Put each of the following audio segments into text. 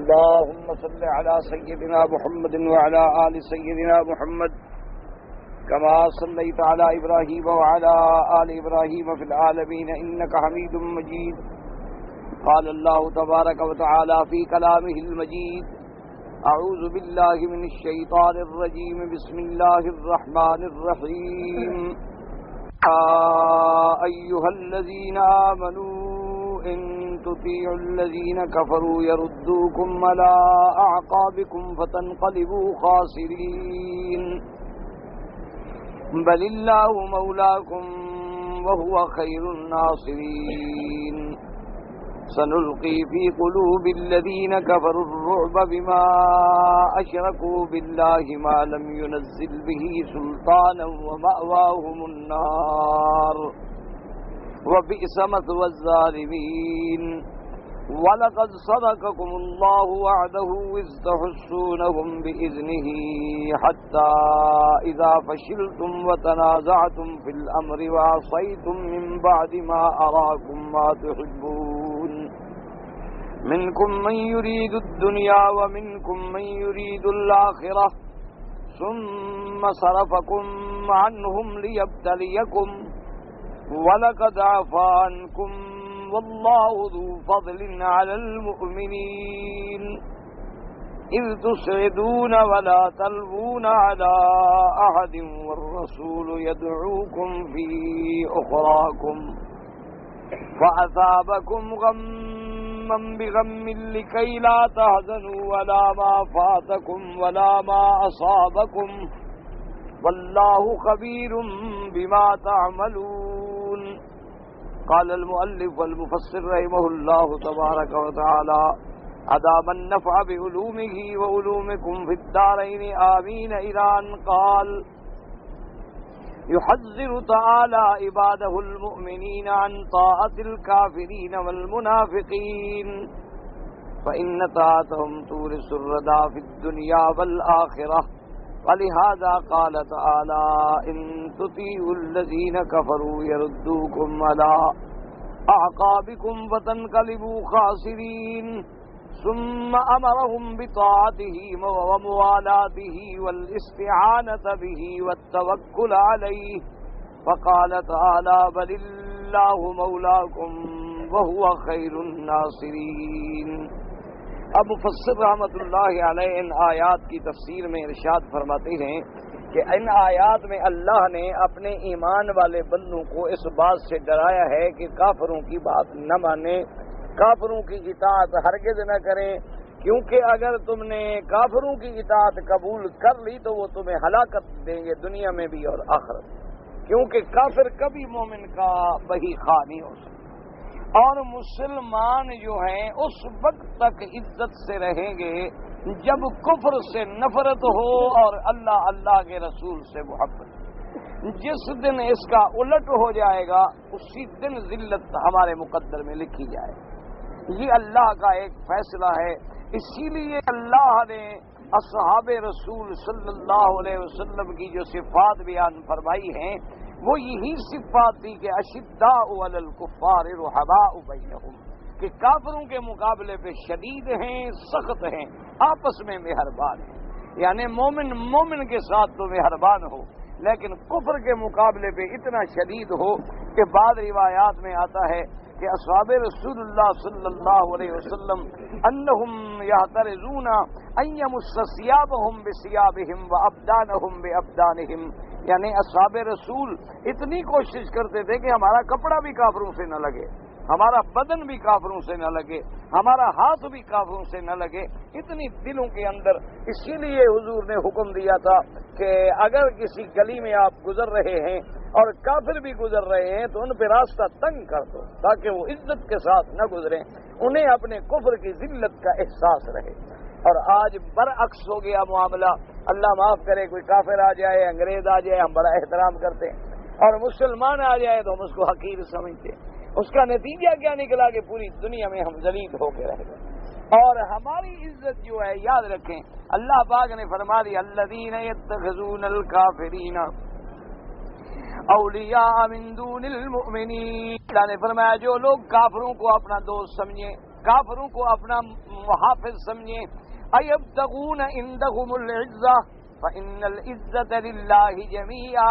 اللهم صل على سيدنا محمد وعلى آل سيدنا محمد كما صليت على إبراهيم وعلى آل إبراهيم في العالمين إنك حميد مجيد. قال الله تبارك وتعالى في كلامه المجيد: أعوذ بالله من الشيطان الرجيم بسم الله الرحمن الرحيم. أيها الذين آمنوا إن تطيعوا الذين كفروا يردوكم على أعقابكم فتنقلبوا خاسرين. بل الله مولاكم وهو خير الناصرين. سنلقي في قلوب الذين كفروا الرعب بما أشركوا بالله ما لم ينزل به سلطانا ومأواهم النار وبئس مثوى الظالمين. ولقد صدقكم الله وعده إذ تحسونهم بإذنه حتى إذا فشلتم وتنازعتم في الأمر وعصيتم من بعد ما أراكم ما تحبون منكم من يريد الدنيا ومنكم من يريد الآخرة ثم صرفكم عنهم ليبتليكم وَلَقَدْ عَفَا عَنْكُمْ وَاللَّهُ ذُو فَضْلٍ عَلَى الْمُؤْمِنِينَ إِذْ تُسْعِدُونَ وَلَا تَلْوُونَ عَلَى أَحَدٍ وَالرَّسُولُ يَدْعُوكُمْ فِي أُخْرَاكُمْ فَأَثَابَكُمْ غَمًّا بِغَمٍّ لِكَيْ لَا تَحْزَنُوا وَلَا مَا فَاتَكُمْ وَلَا مَا أَصَابَكُمْ وَاللَّهُ خَبِيرٌ بِمَا تَعْمَلُونَ. قال المؤلف والمفسر رحمه الله تبارك وتعالى: أدام النفع بعلومه وعلومكم في الدارين آمين. إلى أن قال: يحذر تعالى عباده المؤمنين عن طاعة الكافرين والمنافقين فإن طاعتهم تورث الردى في الدنيا والآخرة. ولهذا قال تعالى: إن تطيعوا الذين كفروا يردوكم على أعقابكم فتنقلبوا خاسرين. ثم أمرهم بطاعته وموالاته والاستعانة به والتوكل عليه فقال تعالى: بل الله مولاكم وهو خير الناصرين. اب مفسر رحمۃ اللہ علیہ ان آیات کی تفسیر میں ارشاد فرماتے ہیں کہ ان آیات میں اللہ نے اپنے ایمان والے بندوں کو اس بات سے ڈرایا ہے کہ کافروں کی بات نہ مانیں، کافروں کی اطاعت ہرگز نہ کریں، کیونکہ اگر تم نے کافروں کی اطاعت قبول کر لی تو وہ تمہیں ہلاکت دیں گے دنیا میں بھی اور آخرت، کیونکہ کافر کبھی مومن کا بہی خواہ نہیں ہو سکتا، اور مسلمان جو ہیں اس وقت تک عزت سے رہیں گے جب کفر سے نفرت ہو اور اللہ کے رسول سے محبت. جس دن اس کا الٹ ہو جائے گا اسی دن ذلت ہمارے مقدر میں لکھی جائے گی. یہ اللہ کا ایک فیصلہ ہے. اسی لیے اللہ نے اصحاب رسول صلی اللہ علیہ وسلم کی جو صفات بیان فرمائی ہیں وہ یہی صفات تھی کہ اشداء علی الکفار رحماء بینہم، کہ کافروں کے مقابلے پہ شدید ہیں، سخت ہیں، آپس میں مہربان ہیں. یعنی مومن کے ساتھ تو مہربان ہو لیکن کفر کے مقابلے پہ اتنا شدید ہو کہ بعض روایات میں آتا ہے کہ اصحاب رسول اللہ صلی اللہ علیہ وسلم انہم یحترزون ان یمس ثیابہم بثیابہم وابدانہم بابدانہم، یعنی اصحاب رسول اتنی کوشش کرتے تھے کہ ہمارا کپڑا بھی کافروں سے نہ لگے، ہمارا بدن بھی کافروں سے نہ لگے، ہمارا ہاتھ بھی کافروں سے نہ لگے، اتنی دلوں کے اندر. اسی لیے حضور نے حکم دیا تھا کہ اگر کسی گلی میں آپ گزر رہے ہیں اور کافر بھی گزر رہے ہیں تو ان پہ راستہ تنگ کر دو تاکہ وہ عزت کے ساتھ نہ گزریں، انہیں اپنے کفر کی ذلت کا احساس رہے. اور آج برعکس ہو گیا معاملہ. اللہ معاف کرے، کوئی کافر آ جائے، انگریز آ جائے، ہم بڑا احترام کرتے ہیں، اور مسلمان آ جائے تو ہم اس کو حقیر سمجھتے ہیں. اس کا نتیجہ کیا نکلا کہ پوری دنیا میں ہم ذلیل ہو کے رہ گئے. اور ہماری عزت جو ہے یاد رکھیں، اللہ پاک نے فرما دیا: الذین یتخذون الکافرین اولیاء من دون المؤمنین. اللہ نے فرمایا جو لوگ کافروں کو اپنا دوست سمجھیں، کافروں کو اپنا محافظ سمجھیں. ایبتغون عندهم العزہ فإن العزة للہ جمیعا.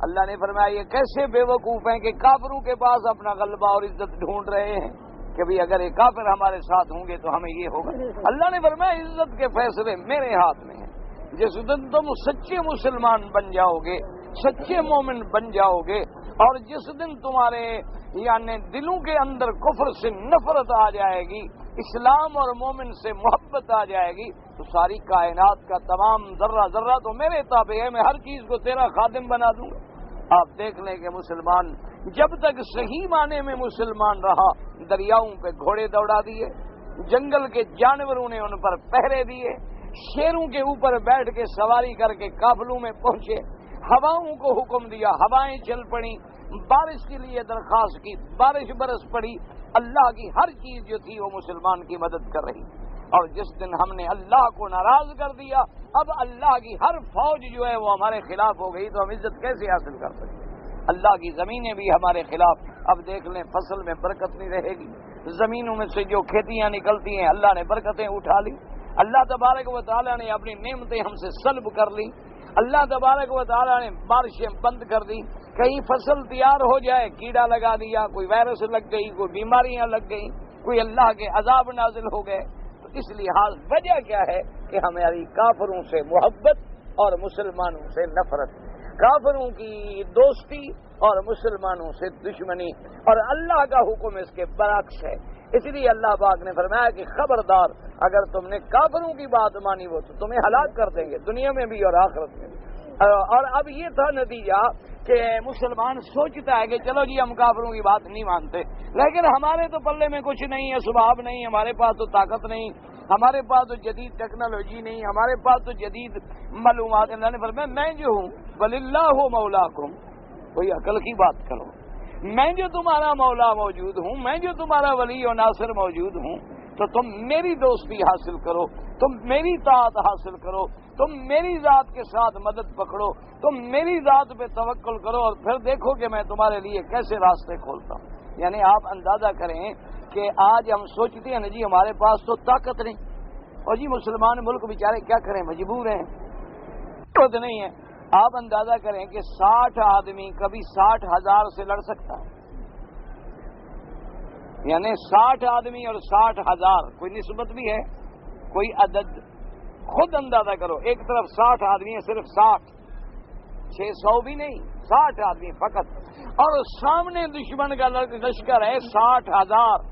اللہ نے فرمایا یہ کیسے بے وقوف ہیں کہ کافروں کے پاس اپنا غلبہ اور عزت ڈھونڈ رہے ہیں کہ بھی اگر یہ کافر ہمارے ساتھ ہوں گے تو ہمیں یہ ہوگا. اللہ نے فرمایا عزت کے فیصلے میرے ہاتھ میں ہیں. جس دن تم سچے مسلمان بن جاؤ گے، سچے مومن بن جاؤ گے، اور جس دن تمہارے یعنی دلوں کے اندر کفر سے نفرت آ جائے گی، اسلام اور مومن سے محبت آ جائے گی، تو ساری کائنات کا تمام ذرہ ذرہ تو میرے تابع ہے. میں ہر چیز کو تیرا خادم بنا دوں گا. آپ دیکھ لیں کہ مسلمان جب تک صحیح معنی میں مسلمان رہا، دریاؤں پہ گھوڑے دوڑا دیے، جنگل کے جانوروں نے ان پر پہرے دیے، شیروں کے اوپر بیٹھ کے سواری کر کے قافلوں میں پہنچے، ہواؤں کو حکم دیا، ہوائیں چل پڑی، بارش کے لیے درخواست کی، بارش برس پڑی. اللہ کی ہر چیز جو تھی وہ مسلمان کی مدد کر رہی. اور جس دن ہم نے اللہ کو ناراض کر دیا، اب اللہ کی ہر فوج جو ہے وہ ہمارے خلاف ہو گئی، تو ہم عزت کیسے حاصل کر سکتے؟ اللہ کی زمینیں بھی ہمارے خلاف. اب دیکھ لیں فصل میں برکت نہیں رہے گی، زمینوں میں سے جو کھیتیاں نکلتی ہیں اللہ نے برکتیں اٹھا لی. اللہ تبارک و تعالیٰ نے اپنی نعمتیں ہم سے سلب کر لی. اللہ تبارک و تعالیٰ نے بارشیں بند کر دی. کہیں فصل تیار ہو جائے کیڑا لگا دیا، کوئی وائرس لگ گئی، کوئی بیماریاں لگ گئی، کوئی اللہ کے عذاب نازل ہو گئے. تو اس لحاظ وجہ کیا ہے کہ ہماری کافروں سے محبت اور مسلمانوں سے نفرت، کافروں کی دوستی اور مسلمانوں سے دشمنی، اور اللہ کا حکم اس کے برعکس ہے. اس لیے اللہ پاک نے فرمایا کہ خبردار اگر تم نے کافروں کی بات مانی وہ تو تمہیں ہلاک کر دیں گے دنیا میں بھی اور آخرت میں بھی. اور اب یہ تھا نتیجہ کہ مسلمان سوچتا ہے کہ چلو جی ہم کافروں کی بات نہیں مانتے، لیکن ہمارے تو پلے میں کچھ نہیں ہے، اسباب نہیں، ہمارے پاس تو طاقت نہیں، ہمارے پاس تو جدید ٹیکنالوجی نہیں، ہمارے پاس تو جدید معلومات. اللہ نے فرمایا میں جو ہوں وللہ مولاکم، کوئی عقل کی بات کرو، میں جو تمہارا مولا موجود ہوں، میں جو تمہارا ولی و ناصر موجود ہوں، تو تم میری دوستی حاصل کرو، تم میری طاعت حاصل کرو، تم میری ذات کے ساتھ مدد پکڑو، تم میری ذات پہ توکل کرو، اور پھر دیکھو کہ میں تمہارے لیے کیسے راستے کھولتا ہوں. یعنی آپ اندازہ کریں کہ آج ہم سوچتے ہیں نا جی ہمارے پاس تو طاقت نہیں، اور جی مسلمان ملک بیچارے کیا کریں، مجبور ہیں، طاقت نہیں ہے. آپ اندازہ کریں کہ 60 آدمی کبھی 60,000 سے لڑ سکتا ہے، یعنی 60 آدمی اور 60,000 کوئی نسبت بھی ہے، کوئی عدد؟ خود اندازہ کرو، ایک طرف 60 آدمی ہے، صرف 60، 600 بھی نہیں، 60 آدمی فقط، اور سامنے دشمن کا لشکر ہے 60,000.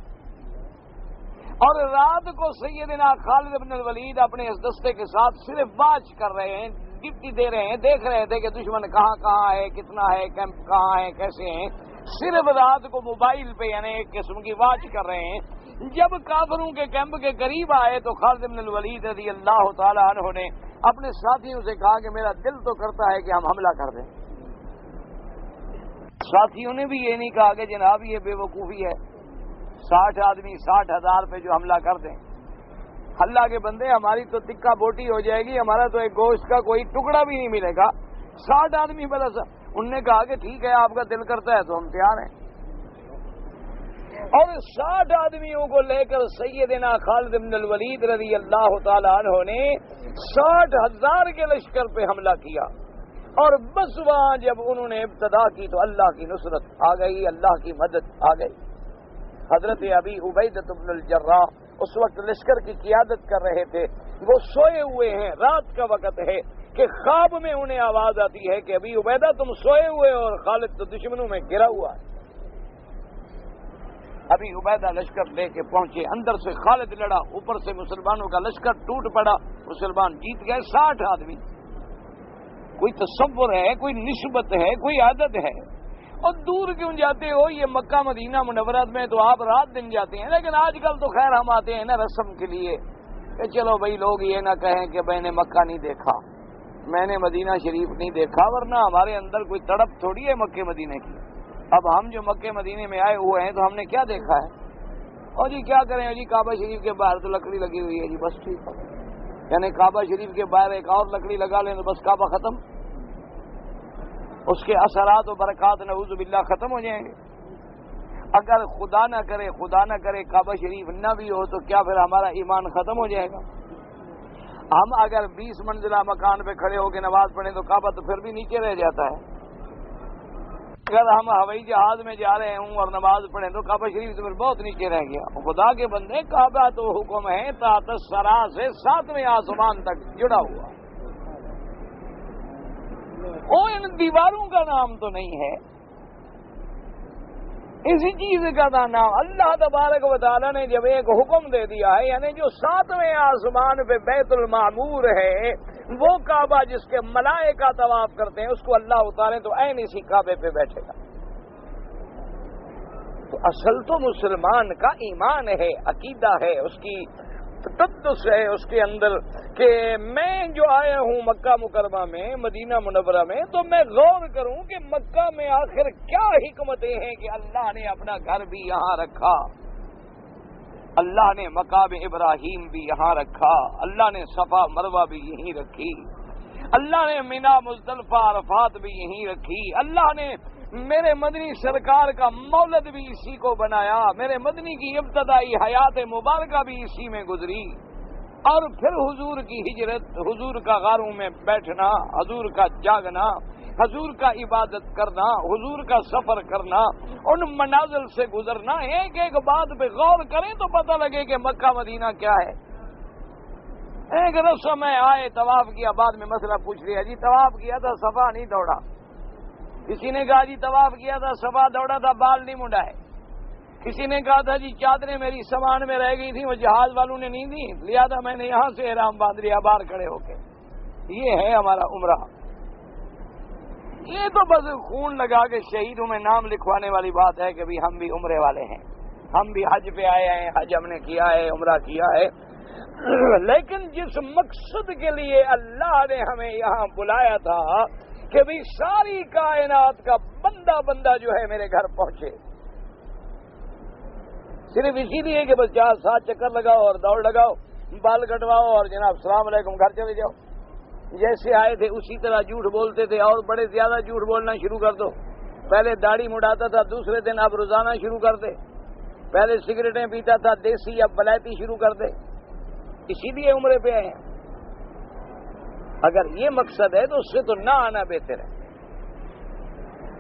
اور رات کو سیدنا خالد بن الولید اپنے اس دستے کے ساتھ صرف واچ کر رہے ہیں، ڈپٹی دے رہے ہیں، دیکھ رہے تھے کہ دشمن کہاں کہاں ہے، کتنا ہے، کیمپ کہاں ہے، کیسے ہیں. صرف رات کو موبائل پہ یعنی ایک قسم کی واچ کر رہے ہیں. جب کافروں کے کیمپ کے قریب آئے تو خالد بن الولید رضی اللہ تعالیٰ عنہ نے اپنے ساتھیوں سے کہا کہ میرا دل تو کرتا ہے کہ ہم حملہ کر دیں. ساتھیوں نے بھی یہ نہیں کہا کہ جناب یہ بے وقوفی ہے، 60 آدمی 60,000 پہ جو حملہ کر دیں. اللہ کے بندے ہماری تو تکا بوٹی ہو جائے گی، ہمارا تو ایک گوشت کا کوئی ٹکڑا بھی نہیں ملے گا. 60 آدمی بس. انہوں نے کہا کہ ٹھیک ہے آپ کا دل کرتا ہے تو ہم تیار ہیں. اور 60 آدمیوں کو لے کر سیدنا خالد بن الولید رضی اللہ تعالیٰ عنہ نے 60,000 کے لشکر پہ حملہ کیا. اور بس وہاں جب انہوں نے ابتدا کی تو اللہ کی نصرت آ گئی، اللہ کی مدد آ گئی. حضرت ابی عبیدہ بن الجراح اس وقت لشکر کی قیادت کر رہے تھے، وہ سوئے ہوئے ہیں، رات کا وقت ہے کہ خواب میں انہیں آواز آتی ہے کہ ابی عبیدہ تم سوئے ہوئے اور خالد تو دشمنوں میں گرا ہوا ہے. ابی عبیدہ لشکر لے کے پہنچے، اندر سے خالد لڑا، اوپر سے مسلمانوں کا لشکر ٹوٹ پڑا، مسلمان جیت گئے. 60 آدمی. کوئی تصور ہے، کوئی نسبت ہے، کوئی عادت ہے؟ اور دور کیوں جاتے ہو؟ یہ مکہ مدینہ منورہ میں تو آپ رات دن جاتے ہیں، لیکن آج کل تو خیر ہم آتے ہیں نا رسم کے لیے کہ چلو بھائی لوگ یہ نہ کہیں کہ میں نے مکہ نہیں دیکھا، میں نے مدینہ شریف نہیں دیکھا، ورنہ ہمارے اندر کوئی تڑپ تھوڑی ہے مکہ مدینہ کی. اب ہم جو مکہ مدینے میں آئے ہوئے ہیں تو ہم نے کیا دیکھا ہے؟ اور جی کیا کریں جی کعبہ شریف کے باہر تو لکڑی لگی ہوئی ہے جی بس ٹھیک ہے، یعنی کعبہ شریف کے باہر ایک اور لکڑی لگا لیں تو بس کعبہ ختم، اس کے اثرات و برکات نعوذ باللہ ختم ہو جائیں گے. اگر خدا نہ کرے کعبہ شریف نہ بھی ہو تو کیا پھر ہمارا ایمان ختم ہو جائے گا؟ ہم اگر 20 منزلہ مکان پہ کھڑے ہو کے نماز پڑھیں تو کعبہ تو پھر بھی نیچے رہ جاتا ہے۔ اگر ہم ہوائی جہاز میں جا رہے ہوں اور نماز پڑھیں تو کعبہ شریف تو پھر بہت نیچے رہ گیا۔ خدا کے بندے، کعبہ تو حکم ہے تحت الثری سے 7ویں آسمان تک جڑا ہوا، وہ ان دیواروں کا نام تو نہیں ہے، اسی چیز کا نام اللہ تبارک و تعالیٰ نے جب ایک حکم دے دیا ہے، یعنی جو 7ویں آسمان پہ بیت المعمور ہے، وہ کعبہ جس کے ملائکہ طواف کرتے ہیں، اس کو اللہ اتارے تو عین اسی کعبے پہ بیٹھے گا۔ تو اصل تو مسلمان کا ایمان ہے، عقیدہ ہے، اس کی تقدس ہے اس کے اندر کہ میں جو آیا ہوں مکہ مکرمہ میں، مدینہ منورہ میں، تو میں غور کروں کہ مکہ میں آخر کیا حکمتیں ہیں کہ اللہ نے اپنا گھر بھی یہاں رکھا، اللہ نے مقام ابراہیم بھی یہاں رکھا، اللہ نے صفا مروہ بھی یہیں رکھی، اللہ نے مینا مزدلفہ عرفات بھی یہیں رکھی، اللہ نے میرے مدنی سرکار کا مولد بھی اسی کو بنایا، میرے مدنی کی ابتدائی حیات مبارکہ بھی اسی میں گزری، اور پھر حضور کی ہجرت، حضور کا غاروں میں بیٹھنا، حضور کا جاگنا، حضور کا عبادت کرنا، حضور کا سفر کرنا، ان منازل سے گزرنا، ایک ایک بات پہ غور کریں تو پتہ لگے کہ مکہ مدینہ کیا ہے۔ ایک رسم میں آئے، طواف کیا، بعد میں مسئلہ پوچھ لیا، جی طواف کیا تھا صفا نہیں دوڑا، کسی نے کہا جی طواف کیا تھا صفا دوڑا تھا بال نہیں منڈا ہے، کسی نے کہا تھا جی چادریں میری سامان میں رہ گئی تھی وہ جہاز والوں نے نہیں دی، لیا تھا میں نے یہاں سے احرام باندھ لیا باہر کھڑے ہو کے۔ یہ ہے ہمارا عمرہ، یہ تو بس خون لگا کے شہیدوں میں نام لکھوانے والی بات ہے کہ بھی ہم بھی عمرے والے ہیں، ہم بھی حج پہ آئے ہیں، حج ہم نے کیا ہے، عمرہ کیا ہے، لیکن جس مقصد کے لیے اللہ نے ہمیں یہاں بلایا تھا کہ بھی ساری کائنات کا بندہ بندہ جو ہے میرے گھر پہنچے، صرف اسی لیے کہ بس 4-7 چکر لگاؤ اور دوڑ لگاؤ، بال کٹواؤ اور جناب السلام علیکم گھر چلے جاؤ، جیسے آئے تھے اسی طرح جھوٹ بولتے تھے، اور بڑے زیادہ جھوٹ بولنا شروع کر دو۔ پہلے داڑھی مڈاتا تھا، دوسرے دن اب روزانہ شروع کر دے، پہلے سگریٹیں پیتا تھا دیسی، اب بلائتی شروع کر دے، اسی لیے عمرے پہ آئے ہیں۔ اگر یہ مقصد ہے تو اس سے تو نہ آنا بہتر ہے۔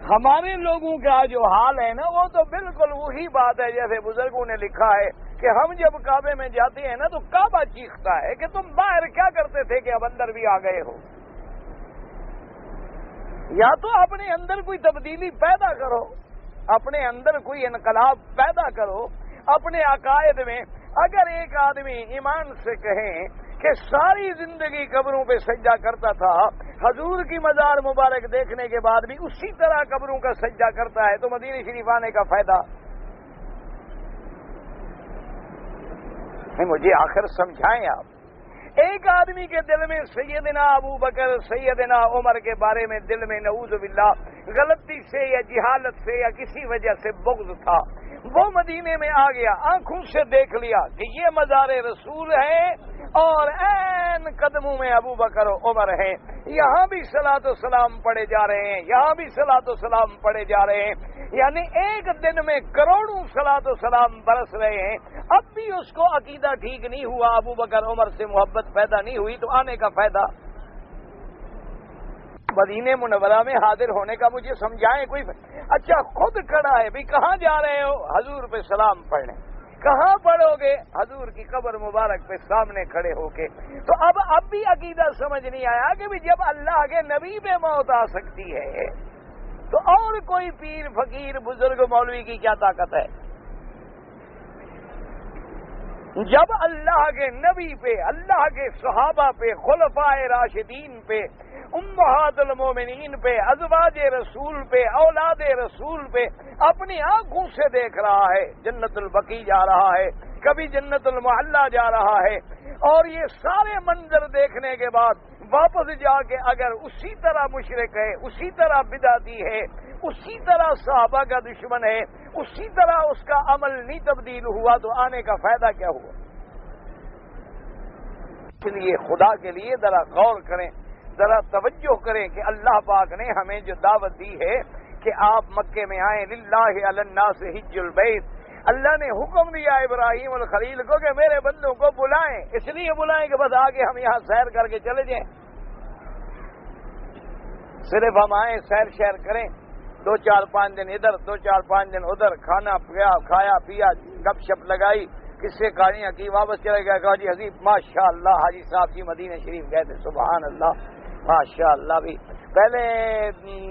ہمارے لوگوں کا جو حال ہے نا، وہ تو بالکل وہی بات ہے جیسے بزرگوں نے لکھا ہے کہ ہم جب کعبے میں جاتے ہیں نا تو کعبہ چیختا ہے کہ تم باہر کیا کرتے تھے کہ اب اندر بھی آ گئے ہو۔ یا تو اپنے اندر کوئی تبدیلی پیدا کرو، اپنے اندر کوئی انقلاب پیدا کرو اپنے عقائد میں۔ اگر ایک آدمی ایمان سے کہیں کہ ساری زندگی قبروں پہ سجدہ کرتا تھا، حضور کی مزار مبارک دیکھنے کے بعد بھی اسی طرح قبروں کا سجدہ کرتا ہے، تو مدینہ شریف آنے کا فائدہ؟ مجھے آخر سمجھائیں آپ، ایک آدمی کے دل میں سیدنا ابو بکر، سیدنا عمر کے بارے میں دل میں نعوذ باللہ غلطی سے یا جہالت سے یا کسی وجہ سے بغض تھا، وہ مدینے میں آ گیا، آنکھوں سے دیکھ لیا کہ یہ مزار رسول ہے اور عین قدموں میں ابو بکر و عمر ہیں، یہاں بھی صلاۃ و سلام پڑھے جا رہے ہیں، یہاں بھی صلاۃ و سلام پڑھے جا رہے ہیں، یعنی ایک دن میں کروڑوں صلاۃ و سلام برس رہے ہیں، اب بھی اس کو عقیدہ ٹھیک نہیں ہوا، ابو بکر عمر سے محبت پیدا نہیں ہوئی، تو آنے کا فائدہ؟ مدینہ منورہ میں حاضر ہونے کا مجھے سمجھائیں کوئی۔ اچھا خود کھڑا ہے بھی کہاں جا رہے ہو؟ حضور پہ سلام پڑھنے۔ کہاں پڑھو گے؟ حضور کی قبر مبارک پہ سامنے کھڑے ہو کے۔ تو اب بھی عقیدہ سمجھ نہیں آیا کہ بھی جب اللہ کے نبی پہ موت آ سکتی ہے تو اور کوئی پیر فقیر بزرگ مولوی کی کیا طاقت ہے؟ جب اللہ کے نبی پہ، اللہ کے صحابہ پہ، خلفائے راشدین پہ، امہات المومنین پہ، ازواج رسول پہ، اولاد رسول پہ اپنی آنکھوں سے دیکھ رہا ہے، جنت البقیع جا رہا ہے، کبھی جنت المعلا جا رہا ہے، اور یہ سارے منظر دیکھنے کے بعد واپس جا کے اگر اسی طرح مشرک ہے، اسی طرح بدعتی ہے، اسی طرح صحابہ کا دشمن ہے، اسی طرح اس کا عمل نہیں تبدیل ہوا، تو آنے کا فائدہ کیا ہوا؟ اس لیے خدا کے لیے ذرا غور کریں، ذرا توجہ کریں کہ اللہ پاک نے ہمیں جو دعوت دی ہے کہ آپ مکے میں آئیں. للہ علی الناس حج البیت. اللہ نے حکم دیا ابراہیم الخلیل کو کہ میرے بندوں کو بلائیں. اس لیے بلائیں کہ بس آگے ہم یہاں سیر کر کے چلے جائیں. صرف ہم آئیں, سیر شیر کریں, 2-4-5 دن ادھر 2-4-5 دن ادھر, کھانا کھایا پیا, گپ شپ لگائی, کس سے کہانیاں کی, واپس چلے گئے. کہا جی حضیب ماشاء اللہ حاجی صاحب جی مدینہ شریف گئے تھے, سبحان اللہ ماشاء اللہ. بھی پہلے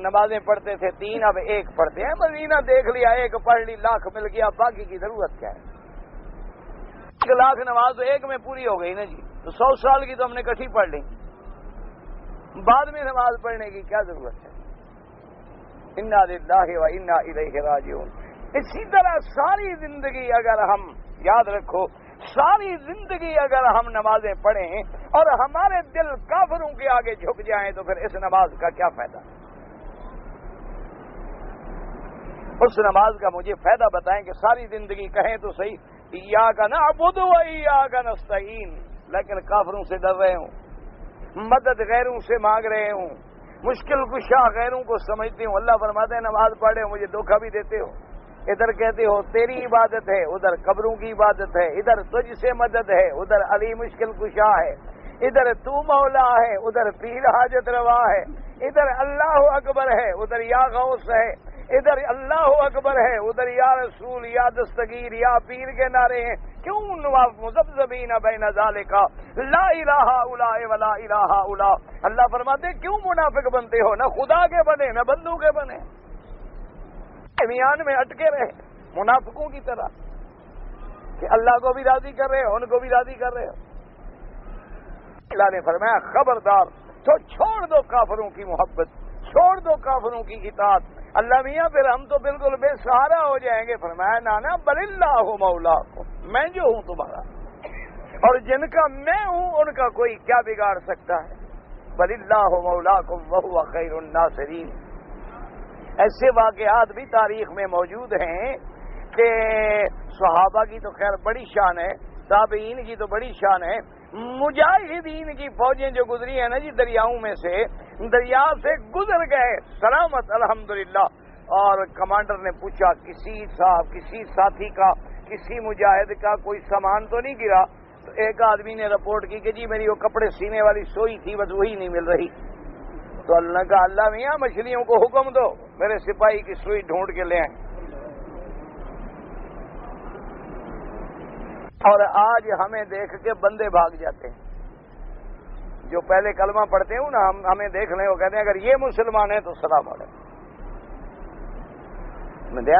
نمازیں پڑھتے تھے 3, اب 1 پڑھتے ہیں. مدینہ دیکھ لیا, 1 پڑھ لی, لاکھ مل گیا, باقی کی ضرورت کیا ہے. 1 لاکھ نماز تو 1 میں پوری ہو گئی نا جی, تو 100 سال کی تو ہم نے اکٹھی پڑھ لی. بعد میں نماز پڑھنے کی کیا ضرورت ہے. انا للہ و انا الیہ راجعون. اسی طرح ساری زندگی اگر ہم, یاد رکھو, ساری زندگی اگر ہم نمازیں پڑھیں اور ہمارے دل کافروں کے آگے جھک جائیں تو پھر اس نماز کا کیا فائدہ. اس نماز کا مجھے فائدہ بتائیں کہ ساری زندگی کہیں تو صحیح ایاک نعبد و ایاک نستعین, لیکن کافروں سے ڈر رہے ہوں, مدد غیروں سے مانگ رہے ہوں, مشکل کشا غیروں کو سمجھتے ہوں. اللہ فرماتے ہیں نماز پڑھے ہو مجھے دھوکہ بھی دیتے ہو. ادھر کہتے ہو تیری عبادت ہے, ادھر قبروں کی عبادت ہے. ادھر تجھ سے مدد ہے, ادھر علی مشکل کشا ہے. ادھر تو مولا ہے, ادھر پیر حاجت روا ہے. ادھر اللہ اکبر ہے, ادھر یا غوث ہے. ادھر اللہ اکبر ہے, ادھر یا رسول, یا دستگیر, یا پیر کے نعرے ہیں. کیوں مذبذبین بین ذالک لا الہ الا ولا الہ الا. اللہ فرماتے کیوں منافق بنتے ہو, نہ خدا کے بنے نہ بندوں کے بنے, میان میں اٹکے رہے منافقوں کی طرح کہ اللہ کو بھی راضی کر رہے ہو, ان کو بھی راضی کر رہے ہو. اللہ نے فرمایا خبردار, تو چھوڑ دو کافروں کی محبت, چھوڑ دو کافروں کی اطاعت. اللہ میاں پھر ہم تو بالکل بے سہارا ہو جائیں گے. فرمایا نانا بل اللہ مولاکم, میں جو ہوں تمہارا, اور جن کا میں ہوں ان کا کوئی کیا بگاڑ سکتا ہے. بل اللہ مولاکم وہو خیر الناصرین. ایسے واقعات بھی تاریخ میں موجود ہیں کہ صحابہ کی تو خیر بڑی شان ہے, تابعین کی تو بڑی شان ہے. مجاہدین کی فوجیں جو گزری ہیں نا جی دریاؤں میں سے, دریا سے گزر گئے سلامت الحمدللہ. اور کمانڈر نے پوچھا کسی ساتھی کا, کسی مجاہد کا کوئی سامان تو نہیں گرا. تو ایک آدمی نے رپورٹ کی کہ جی میری وہ کپڑے سینے والی سوئی تھی بس وہی نہیں مل رہی. تو اللہ کا اللہ میاں مچھلیوں کو حکم دو میرے سپاہی کی سوئی ڈھونڈ کے لے آئیں. اور آج ہمیں دیکھ کے بندے بھاگ جاتے ہیں. جو پہلے کلمہ پڑھتے ہوں نا, ہمیں دیکھ لیں, وہ کہتے ہیں اگر یہ مسلمان ہے تو سلام علیکم.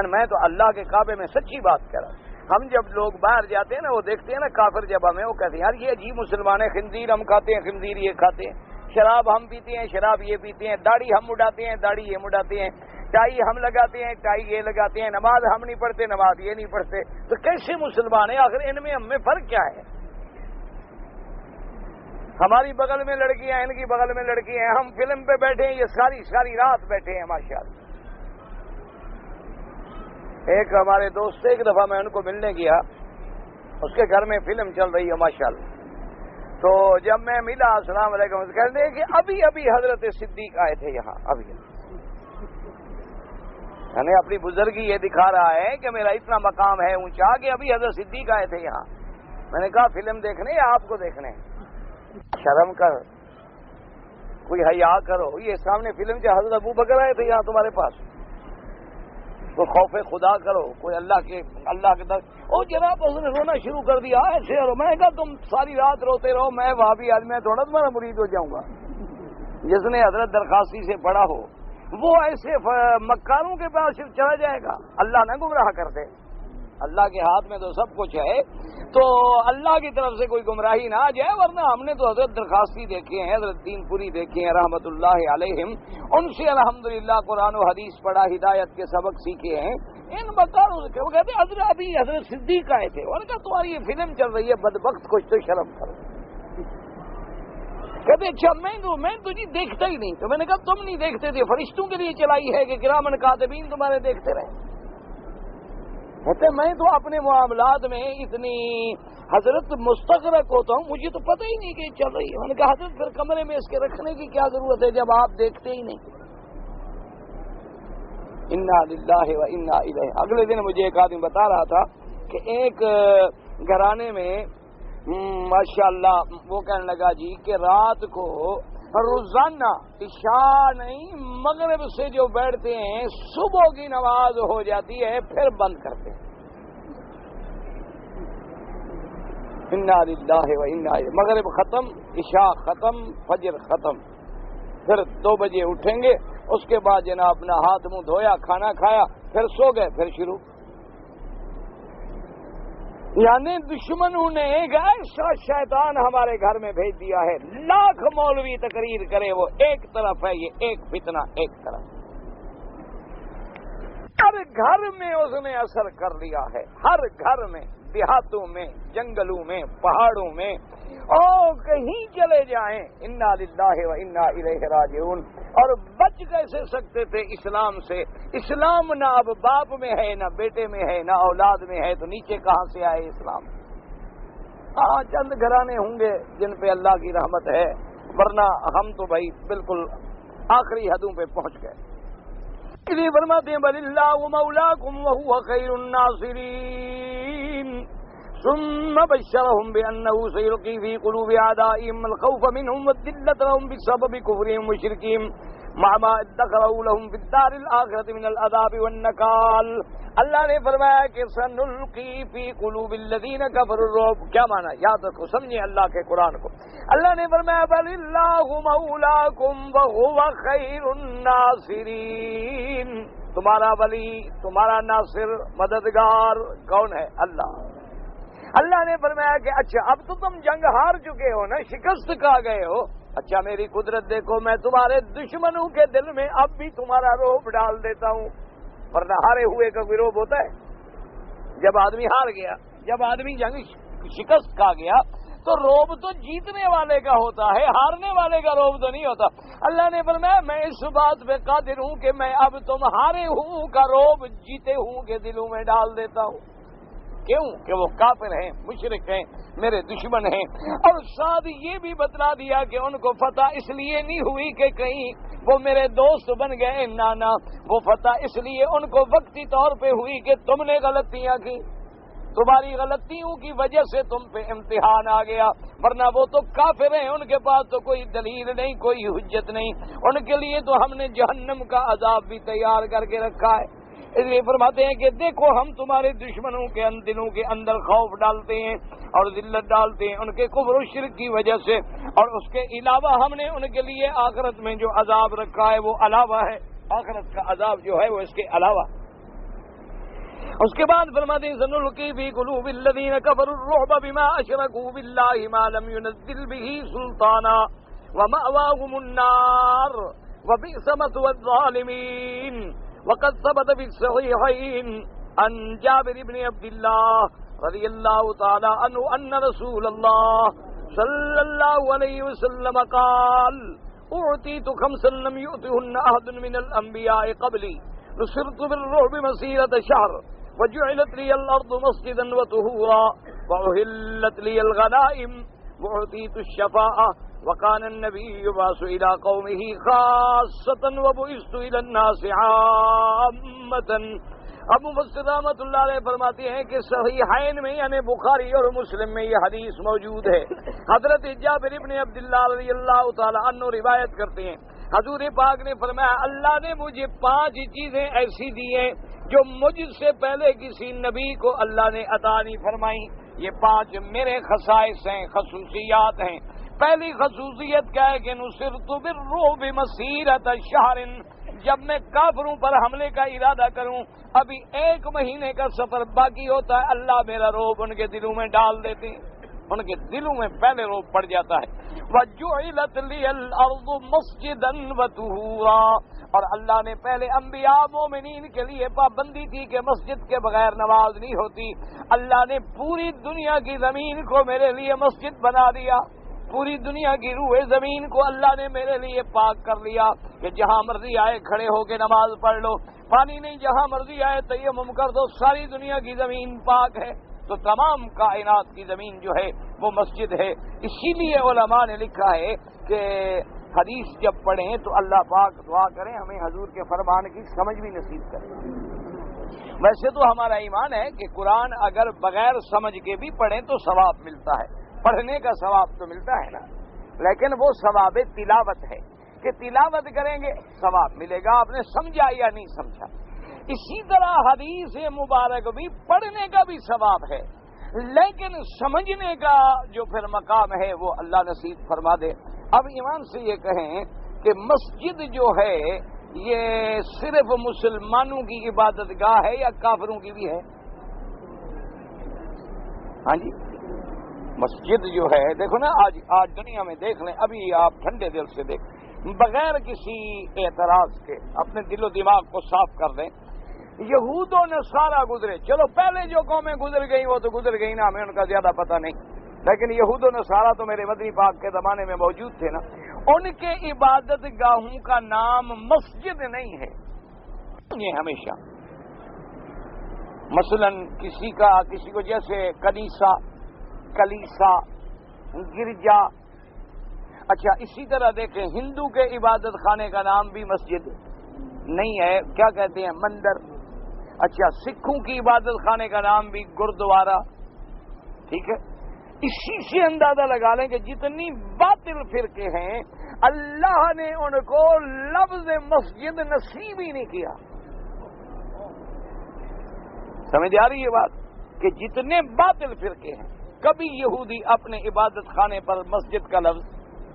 میں تو اللہ کے کعبے میں سچی بات کہہ رہا ہوں. ہم جب لوگ باہر جاتے ہیں نا, وہ دیکھتے ہیں نا کافر جب ہمیں, وہ کہتے ہیں یار یہ عجیب مسلمان ہے, خنزیر ہم کھاتے ہیں, خنزیر یہ کھاتے ہیں, شراب ہم پیتے ہیں, شراب یہ پیتے ہیں, داڑھی ہم اڑاتے ہیں, داڑھی یہ اڑاتے ہیں, ٹائی ہم لگاتے ہیں, ٹائی یہ لگاتے ہیں, نماز ہم نہیں پڑھتے, نماز یہ نہیں پڑھتے. تو کیسے مسلمان ہیں آخر, ان میں ہم میں فرق کیا ہے. ہماری بغل میں لڑکیاں, ان کی بغل میں لڑکیاں ہیں, ہم فلم پہ بیٹھے ہیں, یہ ساری رات بیٹھے ہیں ماشاءاللہ. ایک ہمارے دوست ایک دفعہ میں ان کو ملنے گیا, اس کے گھر میں فلم چل رہی ہے ماشاءاللہ. تو جب میں ملا السلام علیکم, کہتے ہیں کہ ابھی حضرت صدیق آئے تھے یہاں, ابھی. یعنی اپنی بزرگی یہ دکھا رہا ہے کہ میرا اتنا مقام ہے اونچا کہ ابھی حضرت صدیق آئے تھے یہاں. میں نے کہا فلم دیکھنے یا آپ کو دیکھنے, شرم کر, کوئی حیا کرو. یہ سامنے فلم سے حضرت ابو بکر آئے تھے یہاں تمہارے پاس, تو خوف خدا کرو, کوئی اللہ کے در. او جناب اس نے رونا شروع کر دیا ایسے, اور میں نے کہا تم ساری رات روتے رہو, میں وہاں بھی آدمی میں تھوڑا تمہارا مرید ہو جاؤں گا. جس نے حضرت درخواستی سے پڑھا ہو وہ ایسے مکاروں کے پاس چلا جائے گا. اللہ نہ گمراہ کر دے, اللہ کے ہاتھ میں تو سب کچھ ہے, تو اللہ کی طرف سے کوئی گمراہی نہ آ جائے. ورنہ ہم نے تو حضرت درخواستی دیکھے ہیں, حضرت دین پوری دیکھے ہیں رحمت اللہ علیہم, ان سے الحمدللہ قرآن و حدیث پڑھا, ہدایت کے سبق سیکھے ہیں. ان مکاروں سے وہ کہتے ہیں حضرت صدیق آئے تھے, اور کہا تمہاری یہ فلم چل رہی ہے بدبخت, کچھ تو شرم کرو. کہتے اچھا میں تو جی دیکھتا ہی نہیں. تو میں نے کہا تم نہیں دیکھتے تھے, فرشتوں کے لیے چلائی ہے کہ کرامن کاتبین تمہارے دیکھتے رہے. کہتے میں تو اپنے معاملات میں اتنی حضرت مستغرق ہوتا ہوں, مجھے تو پتہ ہی نہیں کہ چل رہی ہے. میں نے کہا حضرت پھر کمرے میں اس کے رکھنے کی کیا ضرورت ہے جب آپ دیکھتے ہی نہیں. انا للہ و انا الیہ۔ اگلے دن مجھے ایک آدمی بتا رہا تھا کہ ایک گھرانے میں ماشاءاللہ وہ کہنے لگا جی کہ رات کو روزانہ عشاء نہیں مغرب سے جو بیٹھتے ہیں صبح کی نماز ہو جاتی ہے پھر بند کرتے ہیں۔ انا للہ و انا الیہ، مغرب ختم، عشاء ختم، فجر ختم، پھر 2 بجے اٹھیں گے، اس کے بعد جناب اپنا ہاتھ منہ دھویا، کھانا کھایا، پھر سو گئے، پھر شروع۔ یعنی دشمنوں نے ایک ایسا شیطان ہمارے گھر میں بھیج دیا ہے، لاکھ مولوی تقریر کرے وہ ایک طرف ہے، یہ ایک فتنہ ایک طرف۔ ہر گھر میں اس نے اثر کر لیا ہے، ہر گھر میں، دیہاتوں میں، جنگلوں میں، پہاڑوں میں، اور کہیں چلے جائیں انا للہ و انا الیہ راجعون۔ اور بچ کیسے سکتے تھے اسلام سے؟ اسلام نہ اب باپ میں ہے، نہ بیٹے میں ہے، نہ اولاد میں ہے، تو نیچے کہاں سے آئے اسلام؟ ہاں چند گھرانے ہوں گے جن پہ اللہ کی رحمت ہے، ورنہ ہم تو بھائی بالکل آخری حدوں پہ پہنچ گئے۔ اس لیے فرماتے ہیں بل اللہ مولاکم وہو خیر الناصرین، ثم بشرهم بأنه سيلقي في قلوب أعدائهم الخوف منهم والذلة لهم بسبب كفرهم وشركهم مع ما ادخروا لهم في الدار الآخرة من العذاب والنكال۔ اللہ نے فرمایا کہ سنلقی فی قلوب الذین کفروا الرعب، کیا معنی؟ یاد رکھو، سمجھیں اللہ کے قرآن کو۔ اللہ نے فرمایا بل اللہ مولاکم وہو خیر الناصرین، تمہارا ولی، تمہارا ناصر، مددگار کون ہے؟ اللہ۔ اللہ نے فرمایا کہ اچھا اب تو تم جنگ ہار چکے ہو نا، شکست کھا گئے ہو، اچھا میری قدرت دیکھو، میں تمہارے دشمنوں کے دل میں اب بھی تمہارا رعب ڈال دیتا ہوں، ورنہ ہارے ہوئے کا کوئی رعب ہوتا ہے؟ جب آدمی ہار گیا، جب آدمی جنگ شکست کھا گیا تو رعب تو جیتنے والے کا ہوتا ہے، ہارنے والے کا رعب تو نہیں ہوتا۔ اللہ نے فرمایا میں اس بات پہ قادر ہوں کہ میں اب تمہارے ہوں کا رعب جیتے ہوں کے دلوں میں ڈال دیتا ہوں۔ کیوں کہ وہ کافر ہیں، مشرک ہیں، میرے دشمن ہیں۔ اور ساتھ یہ بھی بتلا دیا کہ ان کو فتح اس لیے نہیں ہوئی کہ کہیں وہ میرے دوست بن گئے، نانا، وہ فتح اس لیے ان کو وقتی طور پہ ہوئی کہ تم نے غلطیاں کی، تمہاری غلطیوں کی وجہ سے تم پہ امتحان آ گیا، ورنہ وہ تو کافر ہیں، ان کے پاس تو کوئی دلیل نہیں، کوئی حجت نہیں، ان کے لیے تو ہم نے جہنم کا عذاب بھی تیار کر کے رکھا ہے۔ اس لیے فرماتے ہیں کہ دیکھو ہم تمہارے دشمنوں کے دلوں کے اندر خوف ڈالتے ہیں اور ذلت ڈالتے ہیں ان کے کفر و شرک کی وجہ سے، اور اس کے علاوہ ہم نے ان کے لیے آخرت میں جو عذاب رکھا ہے وہ علاوہ ہے، آخرت کا عذاب جو ہے وہ اس کے علاوہ۔ اس کے بعد فرماتے ہیں سنلقی فی قلوب الذین کفروا الرعب بما اشرکوا باللہ ما لم ينزل به سلطانا ومأواهم النار وبئس مثوى الظالمین۔ وقد ثبت في الصحيحين عن جابر بن عبد الله رضي الله تعالى عنه أن رسول الله صلى الله عليه وسلم قال أعطيت خمسا لم يؤتهن أحد من الأنبياء قبلي نصرت بالرعب مسيرة شهر وجعلت لي الأرض مسجدا وطهورا وأهلت لي الغنائم وأعطيت الشفاعة وكان النبي يبعث إلى قومه خاصة وبعثت إلى الناس عامة۔ اب مفسر رحمۃ اللہ علیہ فرماتے ہیں کہ صحیحین میں یعنی بخاری اور مسلم میں یہ حدیث موجود ہے۔ حضرت جابر بن عبداللہ رضی اللہ تعالی عنہ روایت کرتے ہیں حضور پاک نے فرمایا اللہ نے مجھے 5 چیزیں ایسی دی ہیں جو مجھ سے پہلے کسی نبی کو اللہ نے عطا نہیں فرمائی۔ یہ 5 میرے خصائص ہیں، خصوصیات ہیں۔ پہلی خصوصیت کیا ہے کہ نصرت بالرعب مسیرۃ شہر، جب میں کافروں پر حملے کا ارادہ کروں، ابھی 1 مہینے کا سفر باقی ہوتا ہے، اللہ میرا رعب ان کے دلوں میں ڈال دیتے ہیں، ان کے دلوں میں پہلے رعب پڑ جاتا ہے۔ وَجُعِلَتْ لِيَ الْأَرْضُ مَسْجِدًا وَطُهُورًا، اور اللہ نے پہلے انبیاء مومنین کے لیے پابندی تھی کہ مسجد کے بغیر نماز نہیں ہوتی، اللہ نے پوری دنیا کی زمین کو میرے لیے مسجد بنا دیا، پوری دنیا کی روح زمین کو اللہ نے میرے لیے پاک کر لیا کہ جہاں مرضی آئے کھڑے ہو کے نماز پڑھ لو، پانی نہیں جہاں مرضی آئے تیمم کر دو، ساری دنیا کی زمین پاک ہے، تو تمام کائنات کی زمین جو ہے وہ مسجد ہے۔ اسی لیے علماء نے لکھا ہے کہ حدیث جب پڑھیں تو اللہ پاک دعا کریں ہمیں حضور کے فرمان کی سمجھ بھی نصیب کرے۔ ویسے تو ہمارا ایمان ہے کہ قرآن اگر بغیر سمجھ کے بھی پڑھیں تو ثواب ملتا ہے، پڑھنے کا ثواب تو ملتا ہے نا، لیکن وہ ثواب تلاوت ہے کہ تلاوت کریں گے ثواب ملے گا، آپ نے سمجھا یا نہیں سمجھا۔ اسی طرح حدیث مبارک بھی پڑھنے کا بھی ثواب ہے، لیکن سمجھنے کا جو پھر مقام ہے وہ اللہ نصیب فرما دے۔ اب ایمان سے یہ کہیں کہ مسجد جو ہے یہ صرف مسلمانوں کی عبادت گاہ ہے یا کافروں کی بھی ہے؟ ہاں جی، مسجد جو ہے دیکھو نا، آج دنیا میں دیکھ لیں، ابھی آپ ٹھنڈے دل سے دیکھ، بغیر کسی اعتراض کے اپنے دل و دماغ کو صاف کر دیں، یہود و نصارہ گزرے، چلو پہلے جو قومیں گزر گئیں وہ تو گزر گئی نا، ہمیں ان کا زیادہ پتہ نہیں، لیکن یہود و نصارہ تو میرے مدنی پاک کے زمانے میں موجود تھے نا، ان کے عبادت گاہوں کا نام مسجد نہیں ہے یہ ہمیشہ۔ مثلا کسی کو جیسے کلیسا، گرجا، اچھا اسی طرح دیکھیں ہندو کے عبادت خانے کا نام بھی مسجد نہیں ہے، کیا کہتے ہیں؟ مندر۔ اچھا سکھوں کی عبادت خانے کا نام بھی گردوارا، ٹھیک ہے۔ اسی سے اندازہ لگا لیں کہ جتنی باطل فرقے ہیں اللہ نے ان کو لفظ مسجد نصیب ہی نہیں کیا۔ سمجھ آ رہی یہ بات کہ جتنے باطل فرقے ہیں کبھی یہودی اپنے عبادت خانے پر مسجد کا لفظ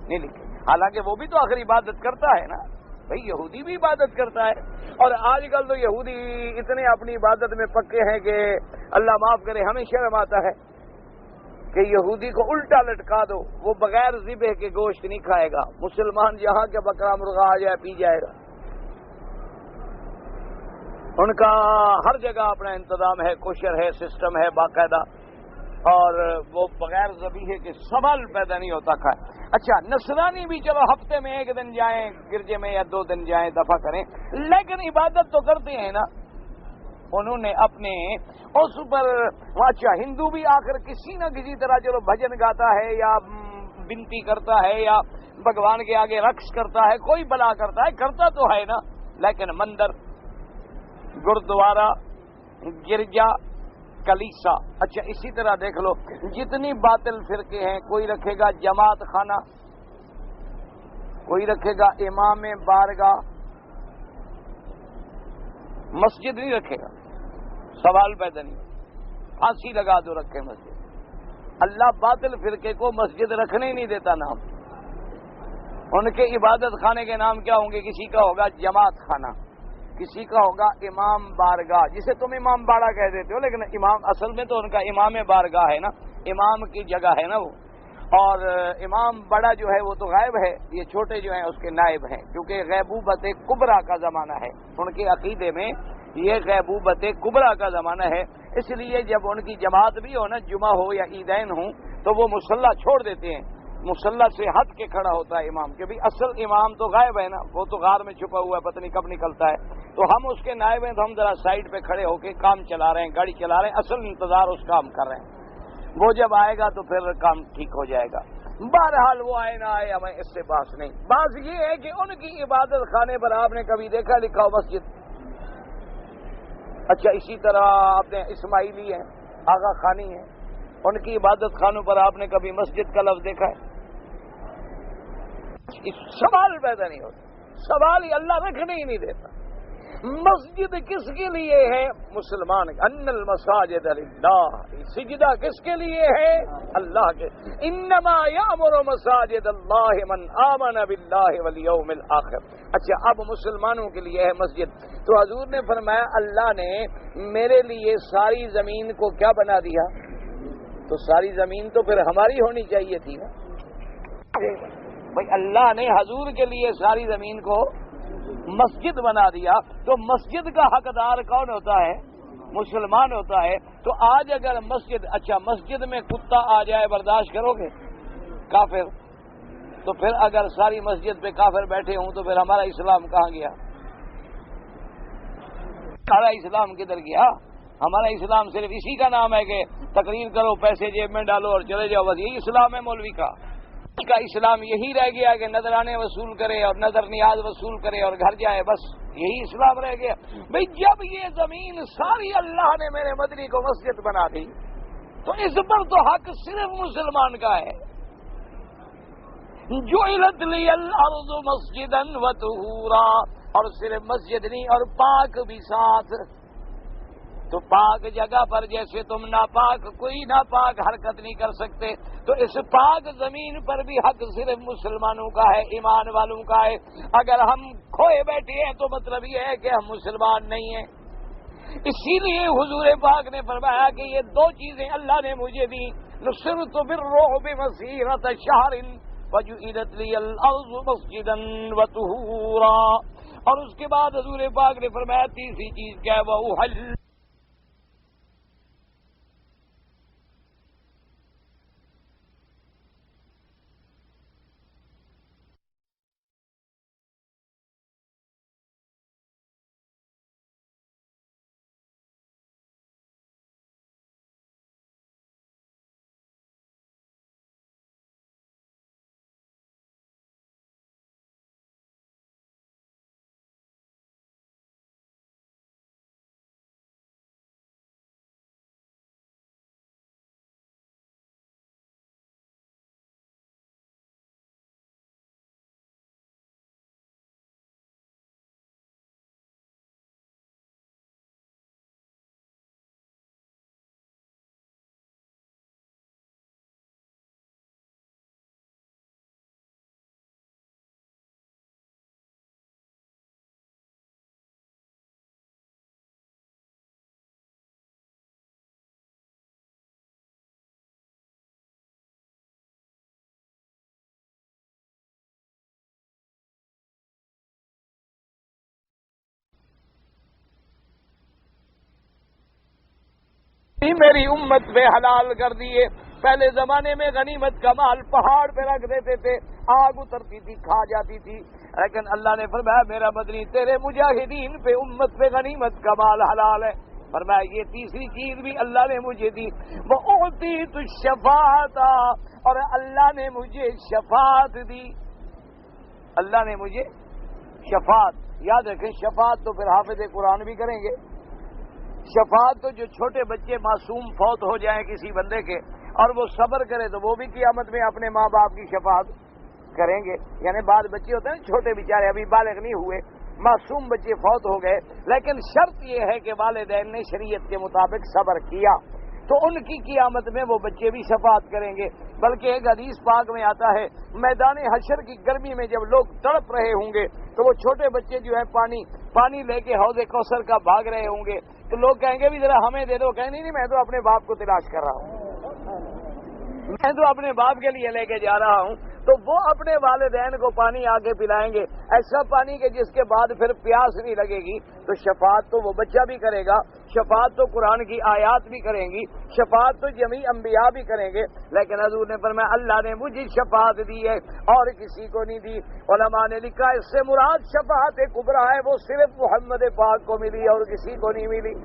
نہیں لکھے، حالانکہ وہ بھی تو آخر عبادت کرتا ہے نا، بھئی یہودی بھی عبادت کرتا ہے، اور آج کل تو یہودی اتنے اپنی عبادت میں پکے ہیں کہ اللہ معاف کرے ہمیں شرم آتا ہے کہ یہودی کو الٹا لٹکا دو، وہ بغیر ذبح کے گوشت نہیں کھائے گا، مسلمان جہاں کے بکرا مرغا آ جائے پی جائے گا۔ ان کا ہر جگہ اپنا انتظام ہے، کوشر ہے، سسٹم ہے باقاعدہ، اور وہ بغیر ذبیحے کے سوال پیدا نہیں ہوتا کھائے۔ اچھا نصرانی بھی چلو ہفتے میں ایک دن جائیں گرجے میں یا 2 دن جائیں دفع کریں، لیکن عبادت تو کرتے ہیں نا۔ انہوں نے اپنے اس پر، اچھا ہندو بھی آخر کسی نہ کسی طرح چلو بھجن گاتا ہے یا بنتی کرتا ہے یا بھگوان کے آگے رقص کرتا ہے، کوئی بلا کرتا ہے، کرتا تو ہے نا، لیکن مندر، گردوارا، گرجا، کلیسا۔ اچھا اسی طرح دیکھ لو جتنی باطل فرقے ہیں، کوئی رکھے گا جماعت خانہ، کوئی رکھے گا امام بارگاہ، مسجد نہیں رکھے گا، سوال پیدا نہیں، پھانسی لگا دو رکھے مسجد۔ اللہ باطل فرقے کو مسجد رکھنے ہی نہیں دیتا نام، ان کے عبادت خانے کے نام کیا ہوں گے؟ کسی کا ہوگا جماعت خانہ، کسی کا ہوگا امام بارگاہ، جسے تم امام باڑہ کہہ دیتے ہو، لیکن امام اصل میں تو ان کا امام بارگاہ ہے نا، امام کی جگہ ہے نا وہ، اور امام بڑا جو ہے وہ تو غائب ہے، یہ چھوٹے جو ہیں اس کے نائب ہیں، کیونکہ غیبوبت کبریٰ کا زمانہ ہے، ان کے عقیدے میں یہ غیبوبت کبریٰ کا زمانہ ہے، اس لیے جب ان کی جماعت بھی ہو نا، جمعہ ہو یا عیدین ہوں، تو وہ مصلی چھوڑ دیتے ہیں، مصلی سے ہٹ کے کھڑا ہوتا ہے امام، کہ بھی اصل امام تو غائب ہے نا، وہ تو غار میں چھپا ہوا ہے، پتہ نہیں کب نکلتا ہے، تو ہم اس کے نائب ہیں، تو ہم ذرا سائڈ پہ کھڑے ہو کے کام چلا رہے ہیں، گاڑی چلا رہے ہیں، اصل انتظار اس کام کر رہے ہیں، وہ جب آئے گا تو پھر کام ٹھیک ہو جائے گا۔ بہرحال وہ آئے نہ آئے ہمیں اس سے بحث نہیں، بات یہ ہے کہ ان کی عبادت خانے پر آپ نے کبھی دیکھا لکھا ہو مسجد؟ اچھا اسی طرح آپ نے اسماعیلی ہیں، آغا خانی ہیں، ان کی عبادت خانوں پر آپ نے کبھی مسجد کا لفظ دیکھا ہے؟ سوال پیدا نہیں ہوتا، سوال ہی اللہ رکھنے ہی نہیں دیتا۔ مسجد کس کے لیے ہے؟ مسلمان، ان المساجد للہ، سجدہ کس کے لیے ہے؟ اللہ کے، انما یامر مساجد اللہ من آمن باللہ والیوم الاخر۔ اچھا اب مسلمانوں کے لیے ہے مسجد، تو حضور نے فرمایا اللہ نے میرے لیے ساری زمین کو کیا بنا دیا؟ تو ساری زمین تو پھر ہماری ہونی چاہیے تھی نا بھائی، اللہ نے حضور کے لیے ساری زمین کو مسجد بنا دیا، تو مسجد کا حقدار کون ہوتا ہے؟ مسلمان ہوتا ہے۔ تو آج اگر مسجد، اچھا مسجد میں کتا آ جائے برداشت کرو گے؟ کافر۔ تو پھر اگر ساری مسجد پہ کافر بیٹھے ہوں تو پھر ہمارا اسلام کہاں گیا؟ ہمارا اسلام کدھر گیا؟ ہمارا اسلام صرف اسی کا نام ہے کہ تقریر کرو، پیسے جیب میں ڈالو اور چلے جاؤ، بس یہی اسلام ہے مولوی کا۔ کا اسلام یہی رہ گیا کہ نذرانے وصول کرے اور نظر نیاز وصول کرے اور گھر جائے، بس یہی اسلام رہ گیا۔ بھئی جب یہ زمین ساری اللہ نے میرے مدنی کو مسجد بنا دی تو اس پر تو حق صرف مسلمان کا ہے۔ جعلت لی الارض مسجدا وطہورا، اور صرف مسجد نہیں اور پاک بھی ساتھ۔ تو پاک جگہ پر جیسے تم ناپاک کوئی ناپاک حرکت نہیں کر سکتے، تو اس پاک زمین پر بھی حق صرف مسلمانوں کا ہے، ایمان والوں کا ہے۔ اگر ہم کھوئے بیٹھے ہیں تو مطلب یہ ہے کہ ہم مسلمان نہیں ہیں۔ اسی لیے حضور پاک نے فرمایا کہ یہ دو چیزیں اللہ نے مجھے دی، نصرت بالرعب مسیرۃ شہر وجعلت لی الارض مسجدا وطہورا۔ اور اس کے بعد حضور پاک نے فرمایا تیسری چیز کیا ہے، وأحل میری امت پہ حلال کر دیے۔ پہلے زمانے میں غنیمت کا مال پہاڑ پہ رکھ دیتے تھے، آگ اترتی تھی کھا جاتی تھی، لیکن اللہ نے فرمایا میرا مدنی تیرے مجاہدین پہ امت پہ غنیمت کا مال حلال ہے۔ فرمایا یہ تیسری چیز بھی اللہ نے مجھے دی، وہ اعطیت الشفاعۃ، اور اللہ نے مجھے شفاعت دی۔ اللہ نے مجھے شفاعت، یاد رکھیں شفاعت تو پھر حافظ قرآن بھی کریں گے۔ شفاعت تو جو چھوٹے بچے معصوم فوت ہو جائیں کسی بندے کے اور وہ صبر کرے تو وہ بھی قیامت میں اپنے ماں باپ کی شفاعت کریں گے۔ یعنی بعض بچے ہوتے ہیں چھوٹے بیچارے ابھی بالغ نہیں ہوئے، معصوم بچے فوت ہو گئے، لیکن شرط یہ ہے کہ والدین نے شریعت کے مطابق صبر کیا تو ان کی قیامت میں وہ بچے بھی شفاعت کریں گے۔ بلکہ ایک حدیث پاک میں آتا ہے میدان حشر کی گرمی میں جب لوگ تڑپ رہے ہوں گے تو وہ چھوٹے بچے جو ہیں پانی لے کے حوض کوثر کا بھاگ رہے ہوں گے تو لوگ کہیں گے بھی ذرا ہمیں دے دو، کہیں نہیں میں تو اپنے باپ کو تلاش کر رہا ہوں، میں تو اپنے باپ کے لیے لے کے جا رہا ہوں۔ تو وہ اپنے والدین کو پانی آگے پلائیں گے، ایسا پانی کہ جس کے بعد پھر پیاس نہیں لگے گی۔ تو شفاعت تو وہ بچہ بھی کرے گا، شفاعت تو قرآن کی آیات بھی کریں گی، شفاعت تو جمیع انبیاء بھی کریں گے، لیکن حضور نے فرمایا اللہ نے مجھے شفاعت دی ہے اور کسی کو نہیں دی۔ علماء نے لکھا اس سے مراد شفاعت کبریٰ ہے، وہ صرف محمد پاک کو ملی اور کسی کو نہیں ملی،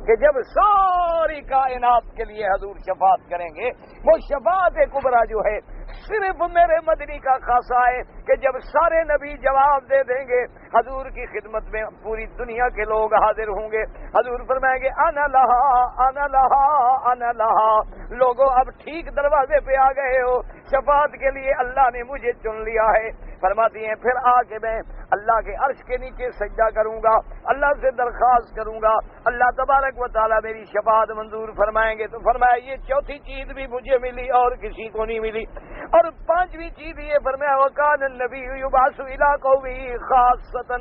کہ جب ساری کائنات کے لیے حضور شفاعت کریں گے، وہ شفاعت کبریٰ جو ہے صرف میرے مدنی کا خاصہ ہے کہ جب سارے نبی جواب دے دیں گے حضور کی خدمت میں پوری دنیا کے لوگ حاضر ہوں گے، حضور فرمائیں گے انا لہا انا لہا انا لہا، لوگوں اب ٹھیک دروازے پہ آ گئے ہو، شفاعت کے لیے اللہ نے مجھے چن لیا ہے۔ فرماتی ہیں پھر آ کے میں اللہ کے عرش کے نیچے سجدہ کروں گا، اللہ سے درخواست کروں گا، اللہ تبارک و تعالیٰ میری شفاعت منظور فرمائیں گے۔ تو فرمایا یہ چوتھی چیز بھی مجھے ملی اور کسی کو نہیں ملی۔ اور پانچویں چیز یہ فرمایا وکان النبی یبعث الی قومہ خاصۃ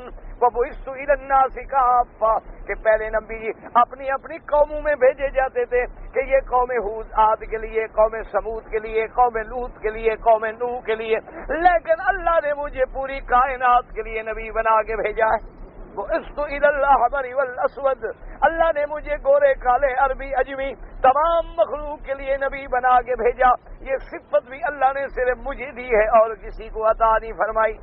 وبعثت الی الناس کافۃ، کہ پہلے نبی اپنی اپنی قوموں میں بھیجے جاتے تھے کہ یہ قوم ہود عاد کے لیے، قوم سمود کے لیے، قوم لوط کے لیے، قوم نوح کے لیے، لیکن اللہ نے مجھے پوری کائنات کے لیے نبی بنا کے بھیجا ہے۔ بعثت الی الاحمر والاسود، اللہ نے مجھے گورے کالے عربی اجمی تمام مخلوق کے لیے نبی بنا کے بھیجا۔ یہ صفت بھی اللہ نے صرف مجھے دی ہے اور کسی کو عطا نہیں فرمائی۔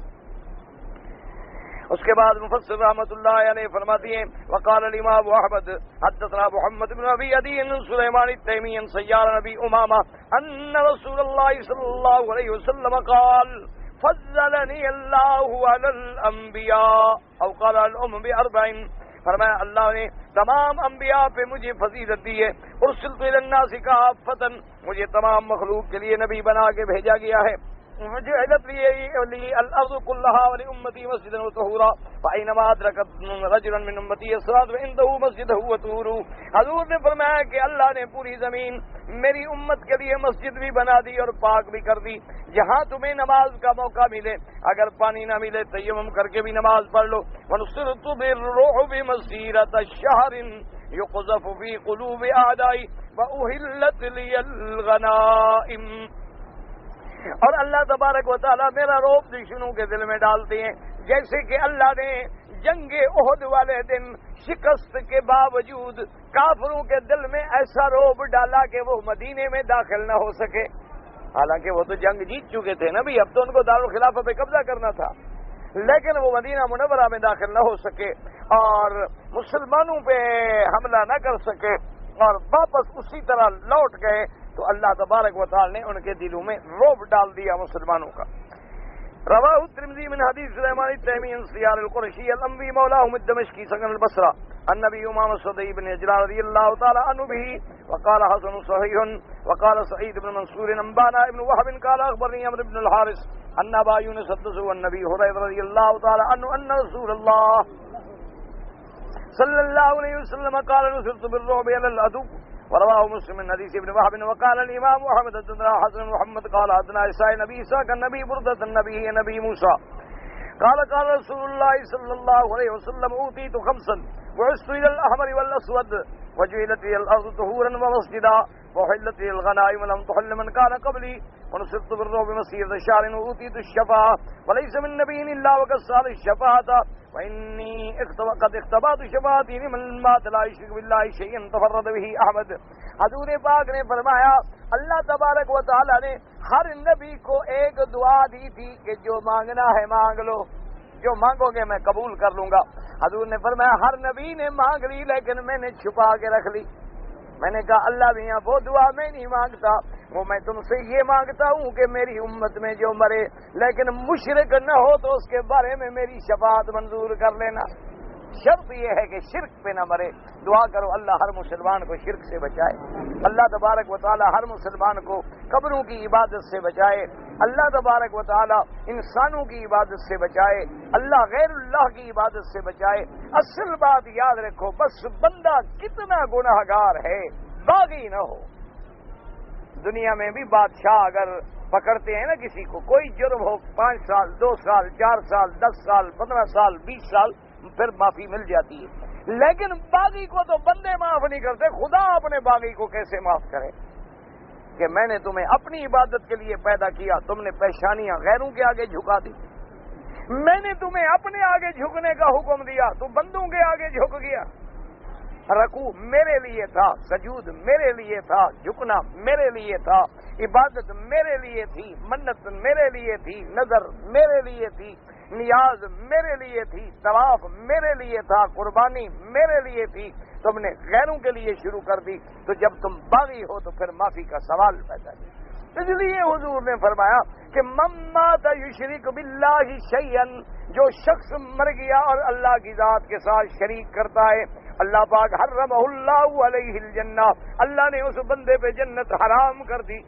اس کے بعد مفسر رحمۃ اللہ علیہ فرماتی ہیں وقال الامام احمد حدثنا محمد بن ابی عدی سلیمان التیمی سیار نبی امامہ ان رسول اللہ صلی اللہ علیہ وسلم قال فضلنی اللہ علی الانبیاء او قال الامم باربع، فرمایا اللہ نے تمام انبیاء پہ مجھے فضیلت دی ہے، ارسلت الی الناس کافۃ، مجھے تمام مخلوق کے لیے نبی بنا کے بھیجا گیا ہے، وجعلت لي الارض كلها ولامتي مسجدا وطهورا فاينما ادركت رجلا من امتي الصلاه وعنده مسجد وطهور۔ حضور نے فرمایا کہ اللہ نے پوری زمین میری امت کے لیے مسجد بھی بنا دی اور پاک بھی کر دی، جہاں تمہیں نماز کا موقع ملے، اگر پانی نہ ملے تیمم کر کے بھی نماز پڑھ لو۔ ونصرت بالرعب مسيرة شهر يقذف في قلوب اعدائي واحلت لي الغنائم، اور اللہ تبارک و تعالیٰ میرا روب دشمنوں کے دل میں ڈالتے ہیں، جیسے کہ اللہ نے جنگ احد والے دن شکست کے باوجود کافروں کے دل میں ایسا روب ڈالا کہ وہ مدینے میں داخل نہ ہو سکے، حالانکہ وہ تو جنگ جیت چکے تھے نا بھی، اب تو ان کو دارالخلافہ پہ قبضہ کرنا تھا، لیکن وہ مدینہ منورہ میں داخل نہ ہو سکے اور مسلمانوں پہ حملہ نہ کر سکے اور واپس اسی طرح لوٹ گئے، تو اللہ تبارک و تعالی نے ان کے دلوں میں رعب ڈال دیا مسلمانوں کا۔ رواہ الترمذی من حدیث سلیمان التیمی سیار القرشی الانبی مولاہم الدمشقی سکن البصرہ النبی امام الصدی بن اجلال رضی اللہ تعالی عنہ بھی وقال حسن صحیح وقال سعید بن منصور انبانا ابن وحب قال اخبرنی عمرو بن الحارث ان ابا یونس حدثه النبی حریرہ رضی اللہ تعالی عنہ ان رسول اللہ صلی اللہ علیہ وسلم قال نصرت بالرعب علی العدو، ورواه مسلم من حديث ابن وهب وقال الامام احمد حدثنا حسن محمد قال حدثنا عيسى نبي عيسى كالنبي بردة النبي نبي موسى قال رسول الله صلى الله عليه وسلم اوتيت خمسا بعثت الى الاحمر والاسود وجعلت لي الارض طهورا ومسجدا وحلت لي الغنائم ولم تحل من كان قبلي ونصرت بالرعب مسيرة شهر واوتيت الشفاعة وليس من نبي الا وقد سال الشفاعة وإني قد اختبأت شفاعتي لمن مات لا يشرك بالله شيئا تفرد به احمد۔ حضور پاک نے فرمایا اللہ تبارک و تعالی نے ہر نبی کو ایک دعا دی تھی کہ جو مانگنا ہے مانگ لو، جو مانگو گے میں قبول کر لوں گا۔ حضور نے فرمایا ہر نبی نے مانگ لی لیکن میں نے چھپا کے رکھ لی، میں نے کہا اللہ میاں وہ دعا میں نہیں مانگتا، وہ میں تم سے یہ مانگتا ہوں کہ میری امت میں جو مرے لیکن مشرک نہ ہو تو اس کے بارے میں میری شفاعت منظور کر لینا، شرط یہ ہے کہ شرک پہ نہ مرے۔ دعا کرو اللہ ہر مسلمان کو شرک سے بچائے، اللہ تبارک و تعالی ہر مسلمان کو قبروں کی عبادت سے بچائے، اللہ تبارک و تعالی انسانوں کی عبادت سے بچائے، اللہ غیر اللہ کی عبادت سے بچائے۔ اصل بات یاد رکھو، بس بندہ کتنا گناہگار ہے باغی نہ ہو۔ دنیا میں بھی بادشاہ اگر پکڑتے ہیں نا کسی کو، کوئی جرم ہو 5 سال 2 سال 4 سال 10 سال 15 سال 20 سال پھر معافی مل جاتی ہے، لیکن باغی کو تو بندے معاف نہیں کرتے، خدا اپنے باغی کو کیسے معاف کرے کہ میں نے تمہیں اپنی عبادت کے لیے پیدا کیا، تم نے پیشانیاں غیروں کے آگے جھکا دی، میں نے تمہیں اپنے آگے جھکنے کا حکم دیا تو بندوں کے آگے جھک گیا۔ رکوع میرے لیے تھا، سجود میرے لیے تھا، جھکنا میرے لیے تھا، عبادت میرے لیے تھی، منت میرے لیے تھی، نظر میرے لیے تھی، نیاز میرے لیے تھی، طواف میرے لیے تھا، قربانی میرے لیے تھی، تم نے غیروں کے لیے شروع کر دی، تو جب تم باغی ہو تو پھر معافی کا سوال پیدا ہے۔ اس لیے حضور نے فرمایا کہ من مات یشرک باللہ شیئا، جو شخص مر گیا اور اللہ کی ذات کے ساتھ شریک کرتا ہے، اللہ پاک حرمہ اللہ علیہ الجنہ، اللہ نے اس بندے پہ جنت حرام کر دی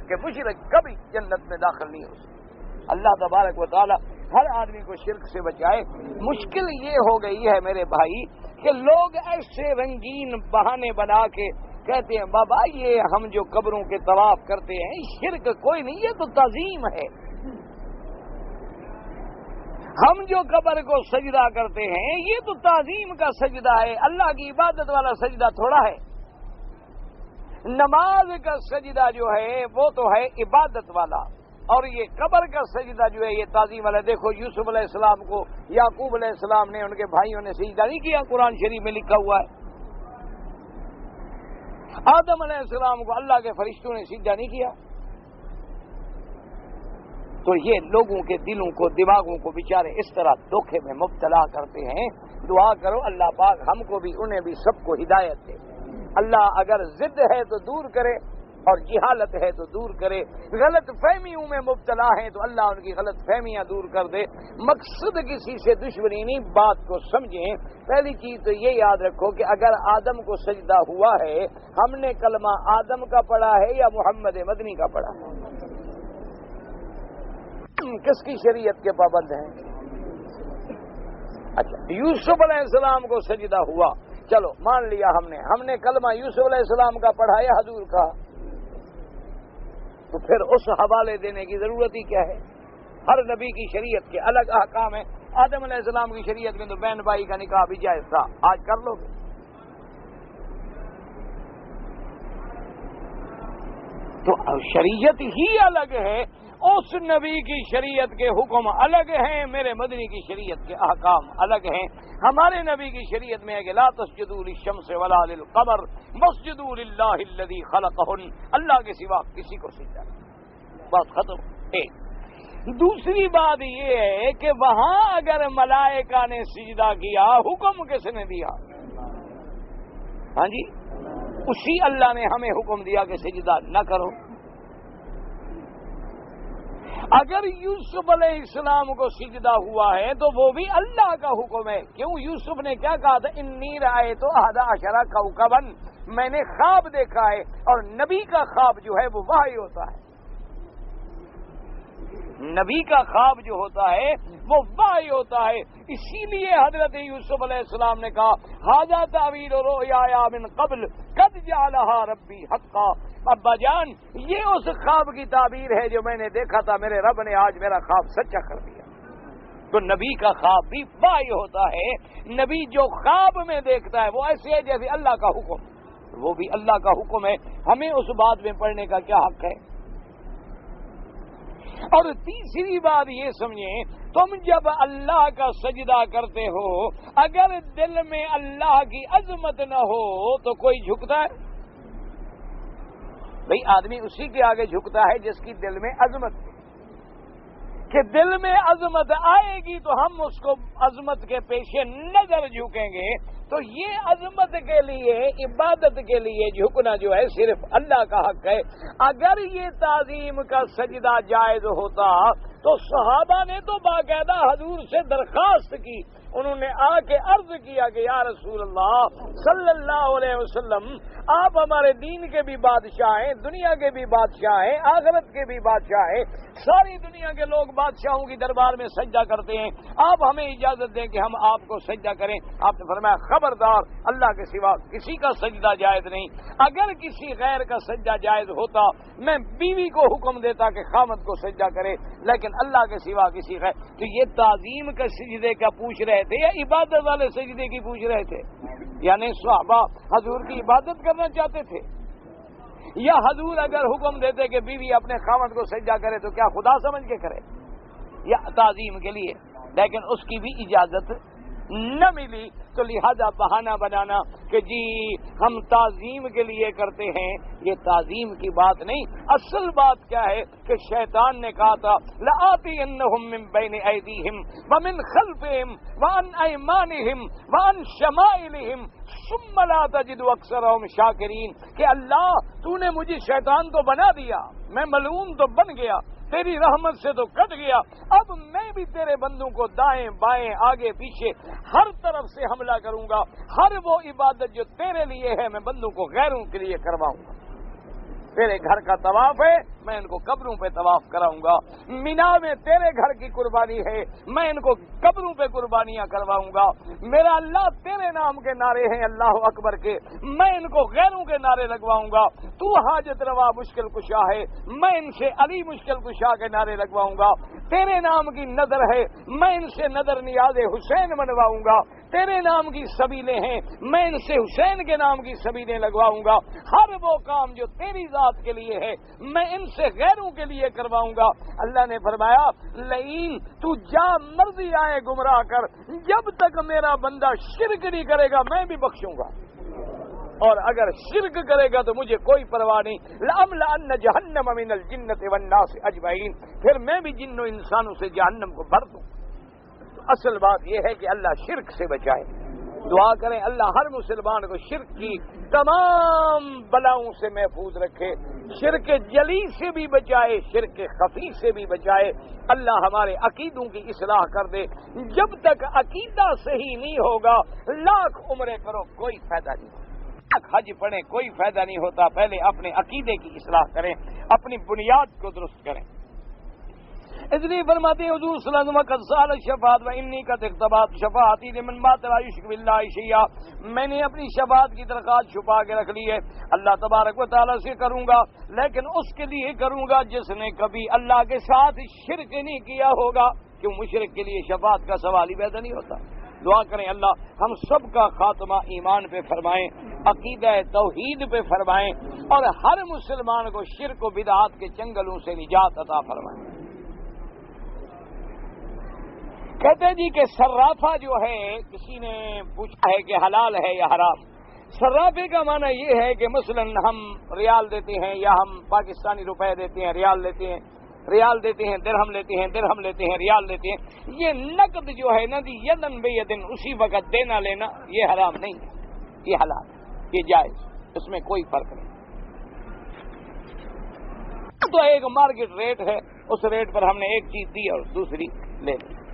کہ مشرک کبھی جنت میں داخل نہیں ہو سکتا۔ اللہ تبارک و تعالی ہر آدمی کو شرک سے بچائے۔ مشکل یہ ہو گئی ہے میرے بھائی کہ لوگ ایسے رنگین بہانے بنا کے کہتے ہیں بابا یہ ہم جو قبروں کے طواف کرتے ہیں شرک کوئی نہیں، یہ تو تعظیم ہے، ہم جو قبر کو سجدہ کرتے ہیں یہ تو تعظیم کا سجدہ ہے، اللہ کی عبادت والا سجدہ تھوڑا ہے۔ نماز کا سجدہ جو ہے وہ تو ہے عبادت والا، اور یہ قبر کا سجدہ جو ہے یہ تعظیم والا۔ دیکھو یوسف علیہ السلام کو یعقوب علیہ السلام نے ان کے بھائیوں نے سجدہ نہیں کیا، قرآن شریف میں لکھا ہوا ہے۔ آدم علیہ السلام کو اللہ کے فرشتوں نے سجدہ نہیں کیا۔ تو یہ لوگوں کے دلوں کو دماغوں کو بیچارے اس طرح دھوکے میں مبتلا کرتے ہیں. دعا کرو اللہ پاک ہم کو بھی انہیں بھی سب کو ہدایت دے. اللہ اگر ضد ہے تو دور کرے اور جہالت ہے تو دور کرے. غلط فہمیوں میں مبتلا ہیں تو اللہ ان کی غلط فہمیاں دور کر دے. مقصد کسی سے دشمنی نہیں، بات کو سمجھیں. پہلی چیز تو یہ یاد رکھو کہ اگر آدم کو سجدہ ہوا ہے، ہم نے کلمہ آدم کا پڑھا ہے یا محمد مدنی کا پڑھا ہے؟ کس کی شریعت کے پابند ہیں؟ اچھا، یوسف علیہ السلام کو سجدہ ہوا، چلو مان لیا ہم نے کلمہ یوسف علیہ السلام کا پڑھا یا حضور کا؟ تو پھر اس حوالے دینے کی ضرورت ہی کیا ہے؟ ہر نبی کی شریعت کے الگ احکام ہیں. آدم علیہ السلام کی شریعت میں تو بہن بھائی کا نکاح بھی جائز تھا، آج کر لو گے؟ تو شریعت ہی الگ ہے، اس نبی کی شریعت کے حکم الگ ہیں، میرے مدنی کی شریعت کے احکام الگ ہیں. ہمارے نبی کی شریعت میں ہے کہ لا تسجدوا للشمس ولا للقمر واسجدوا للہ الذی خلقہن، اللہ کے سوا کسی کو سجدہ نہیں. بات ختم. ایک دوسری بات یہ ہے کہ وہاں اگر ملائکہ نے سجدہ کیا، حکم کس نے دیا؟ ہاں جی، اسی اللہ نے ہمیں حکم دیا کہ سجدہ نہ کرو. اگر یوسف علیہ السلام کو سجدہ ہوا ہے تو وہ بھی اللہ کا حکم ہے. کیوں؟ یوسف نے کیا کہا تھا؟ انی رأیت 11 کوكبا، میں نے خواب دیکھا ہے. اور نبی کا خواب جو ہے وہ وحی ہوتا ہے. نبی کا خواب جو ہوتا ہے وہ وحی ہوتا ہے. اسی لیے حضرت یوسف علیہ السلام نے کہا ھذا تعویل رؤیا من قبل قد جعلها ربی حقا. ابا جان، یہ اس خواب کی تعبیر ہے جو میں نے دیکھا تھا، میرے رب نے آج میرا خواب سچا کر دیا. تو نبی کا خواب بھی وحی ہوتا ہے. نبی جو خواب میں دیکھتا ہے وہ ایسے ہے جیسے اللہ کا حکم، وہ بھی اللہ کا حکم ہے. ہمیں اس بات میں پڑھنے کا کیا حق ہے؟ اور تیسری بات یہ سمجھیں، تم جب اللہ کا سجدہ کرتے ہو، اگر دل میں اللہ کی عظمت نہ ہو تو کوئی جھکتا ہے؟ بھئی آدمی اسی کے آگے جھکتا ہے جس کی دل میں عظمت ہے. کہ دل میں عظمت آئے گی تو ہم اس کو عظمت کے پیش نظر جھکیں گے. تو یہ عظمت کے لیے، عبادت کے لیے جھکنا جو ہے صرف اللہ کا حق ہے. اگر یہ تعظیم کا سجدہ جائز ہوتا تو صحابہ نے تو باقاعدہ حضور سے درخواست کی. انہوں نے آ کے عرض کیا کہ یا رسول اللہ صلی اللہ علیہ وسلم، آپ ہمارے دین کے بھی بادشاہ ہیں، دنیا کے بھی بادشاہ ہیں، آخرت کے بھی بادشاہ ہیں. ساری دنیا کے لوگ بادشاہوں کی دربار میں سجدہ کرتے ہیں، آپ ہمیں اجازت دیں کہ ہم آپ کو سجدہ کریں. آپ نے فرمایا خبردار، اللہ کے سوا کسی کا سجدہ جائز نہیں. اگر کسی غیر کا سجدہ جائز ہوتا میں بیوی کو حکم دیتا کہ خامد کو سجدہ کرے، لیکن اللہ کے سوا کسی غیر. تو یہ تعظیم کا سجدے کا پوچھ رہے تھے یا عبادت والے سجدے کی پوچھ رہے تھے؟ یعنی صحابہ حضور کی عبادت کرنا چاہتے تھے، یا حضور اگر حکم دیتے کہ بیوی اپنے خامد کو سجدہ کرے تو کیا خدا سمجھ کے کرے یا تعظیم کے لیے؟ لیکن اس کی بھی اجازت نہ ملی. تو لہذا بہانہ بنانا کہ جی ہم تعظیم کے لیے کرتے ہیں، یہ تعظیم کی بات نہیں. اصل بات کیا ہے کہ شیطان نے کہا تھا لآتینہم من بین ایدیہم ومن خلفہم وعن ایمانہم وعن شمائلہم ثم لا تجد اکثرہم شاکرین. کہ اللہ تو نے مجھے شیطان تو بنا دیا، میں ملعون تو بن گیا، تیری رحمت سے تو کٹ گیا، اب میں بھی تیرے بندوں کو دائیں بائیں آگے پیچھے ہر طرف سے حملہ کروں گا. ہر وہ عبادت جو تیرے لیے ہے میں بندوں کو غیروں کے لیے کرواؤں گا. تیرے گھر کا طواف ہے، میں ان کو قبروں پہ طواف کراؤں گا. مینا میں تیرے گھر کی قربانی ہے، میں ان کو قبروں پہ قربانیاں کرواؤں گا. میرا اللہ تیرے نام کے نعرے ہیں اللہ اکبر کے، میں ان کو غیروں کے نعرے لگواؤں گا. تو حاجت روا مشکل کشا ہے، میں ان سے علی مشکل کشا کے نعرے لگواؤں گا. تیرے نام کی نظر ہے، میں ان سے نظر نیاز حسین منواؤں گا. تیرے نام کی سبیلیں ہیں، میں ان سے حسین کے نام کی سبیلیں لگواؤں گا. ہر وہ کام جو تیری ذات کے لیے ہے میں ان سے غیروں کے لیے کرواؤں گا. اللہ نے فرمایا لئین تو جا مرضی آئے گمراہ کر، جب تک میرا بندہ شرک نہیں کرے گا میں بھی بخشوں گا. اور اگر شرک کرے گا تو مجھے کوئی پرواہ نہیں، لَأَمْلَأَنَّ جَهَنَّمَ مِنَ الْجِنَّةِ وَالنَّاسِ أَجْمَعِينَ، پھر میں بھی جن و انسانوں سے جہنم کو بھر دوں۔ تو اصل بات یہ ہے کہ اللہ شرک سے بچائے۔ دعا کریں اللہ ہر مسلمان کو شرک کی تمام بلاؤں سے محفوظ رکھے، شرک جلی سے بھی بچائے، شرک خفی سے بھی بچائے۔ اللہ ہمارے عقیدوں کی اصلاح کر دے۔ جب تک عقیدہ صحیح نہیں ہوگا لاکھ عمریں کرو کوئی فائدہ نہیں ہوگا، لاکھ حج پڑھیں کوئی فائدہ نہیں ہوتا۔ پہلے اپنے عقیدے کی اصلاح کریں، اپنی بنیاد کو درست کریں۔ اس لیے فرماتے ہیں حضور صلی اللہ علیہ وسلم قد سال الشفاعت و انی قد اختبات شفاعتی لمن مات لا یشرک باللہ شیئا، میں نے اپنی شفاعت کی درخواست چھپا کے رکھ لی ہے، اللہ تبارک و تعالیٰ سے کروں گا، لیکن اس کے لیے کروں گا جس نے کبھی اللہ کے ساتھ شرک نہیں کیا ہوگا، کیوں مشرک کے لیے شفاعت کا سوال ہی پیدا نہیں ہوتا۔ دعا کریں اللہ ہم سب کا خاتمہ ایمان پہ فرمائیں، عقیدہ توحید پہ فرمائیں، اور ہر مسلمان کو شرک و بدعات کے چنگلوں سے نجات عطا فرمائیں۔ کہتے جی کہ صرافہ جو ہے، کسی نے پوچھا ہے کہ حلال ہے یا حرام۔ صرافے کا معنی یہ ہے کہ مثلا ہم ریال دیتے ہیں یا ہم پاکستانی روپے دیتے ہیں، ریال لیتے ہیں، ریال دیتے ہیں، درہم لیتے ہیں، درہم لیتے ہیں، ریال لیتے ہیں، یہ نقد جو ہے نا دی یدن بے یدن اسی وقت دینا لینا، یہ حرام نہیں ہے، یہ حلال ہے، یہ جائز، اس میں کوئی فرق نہیں۔ تو ایک مارکیٹ ریٹ ہے، اس ریٹ پر ہم نے ایک چیز دی اور دوسری لے لی۔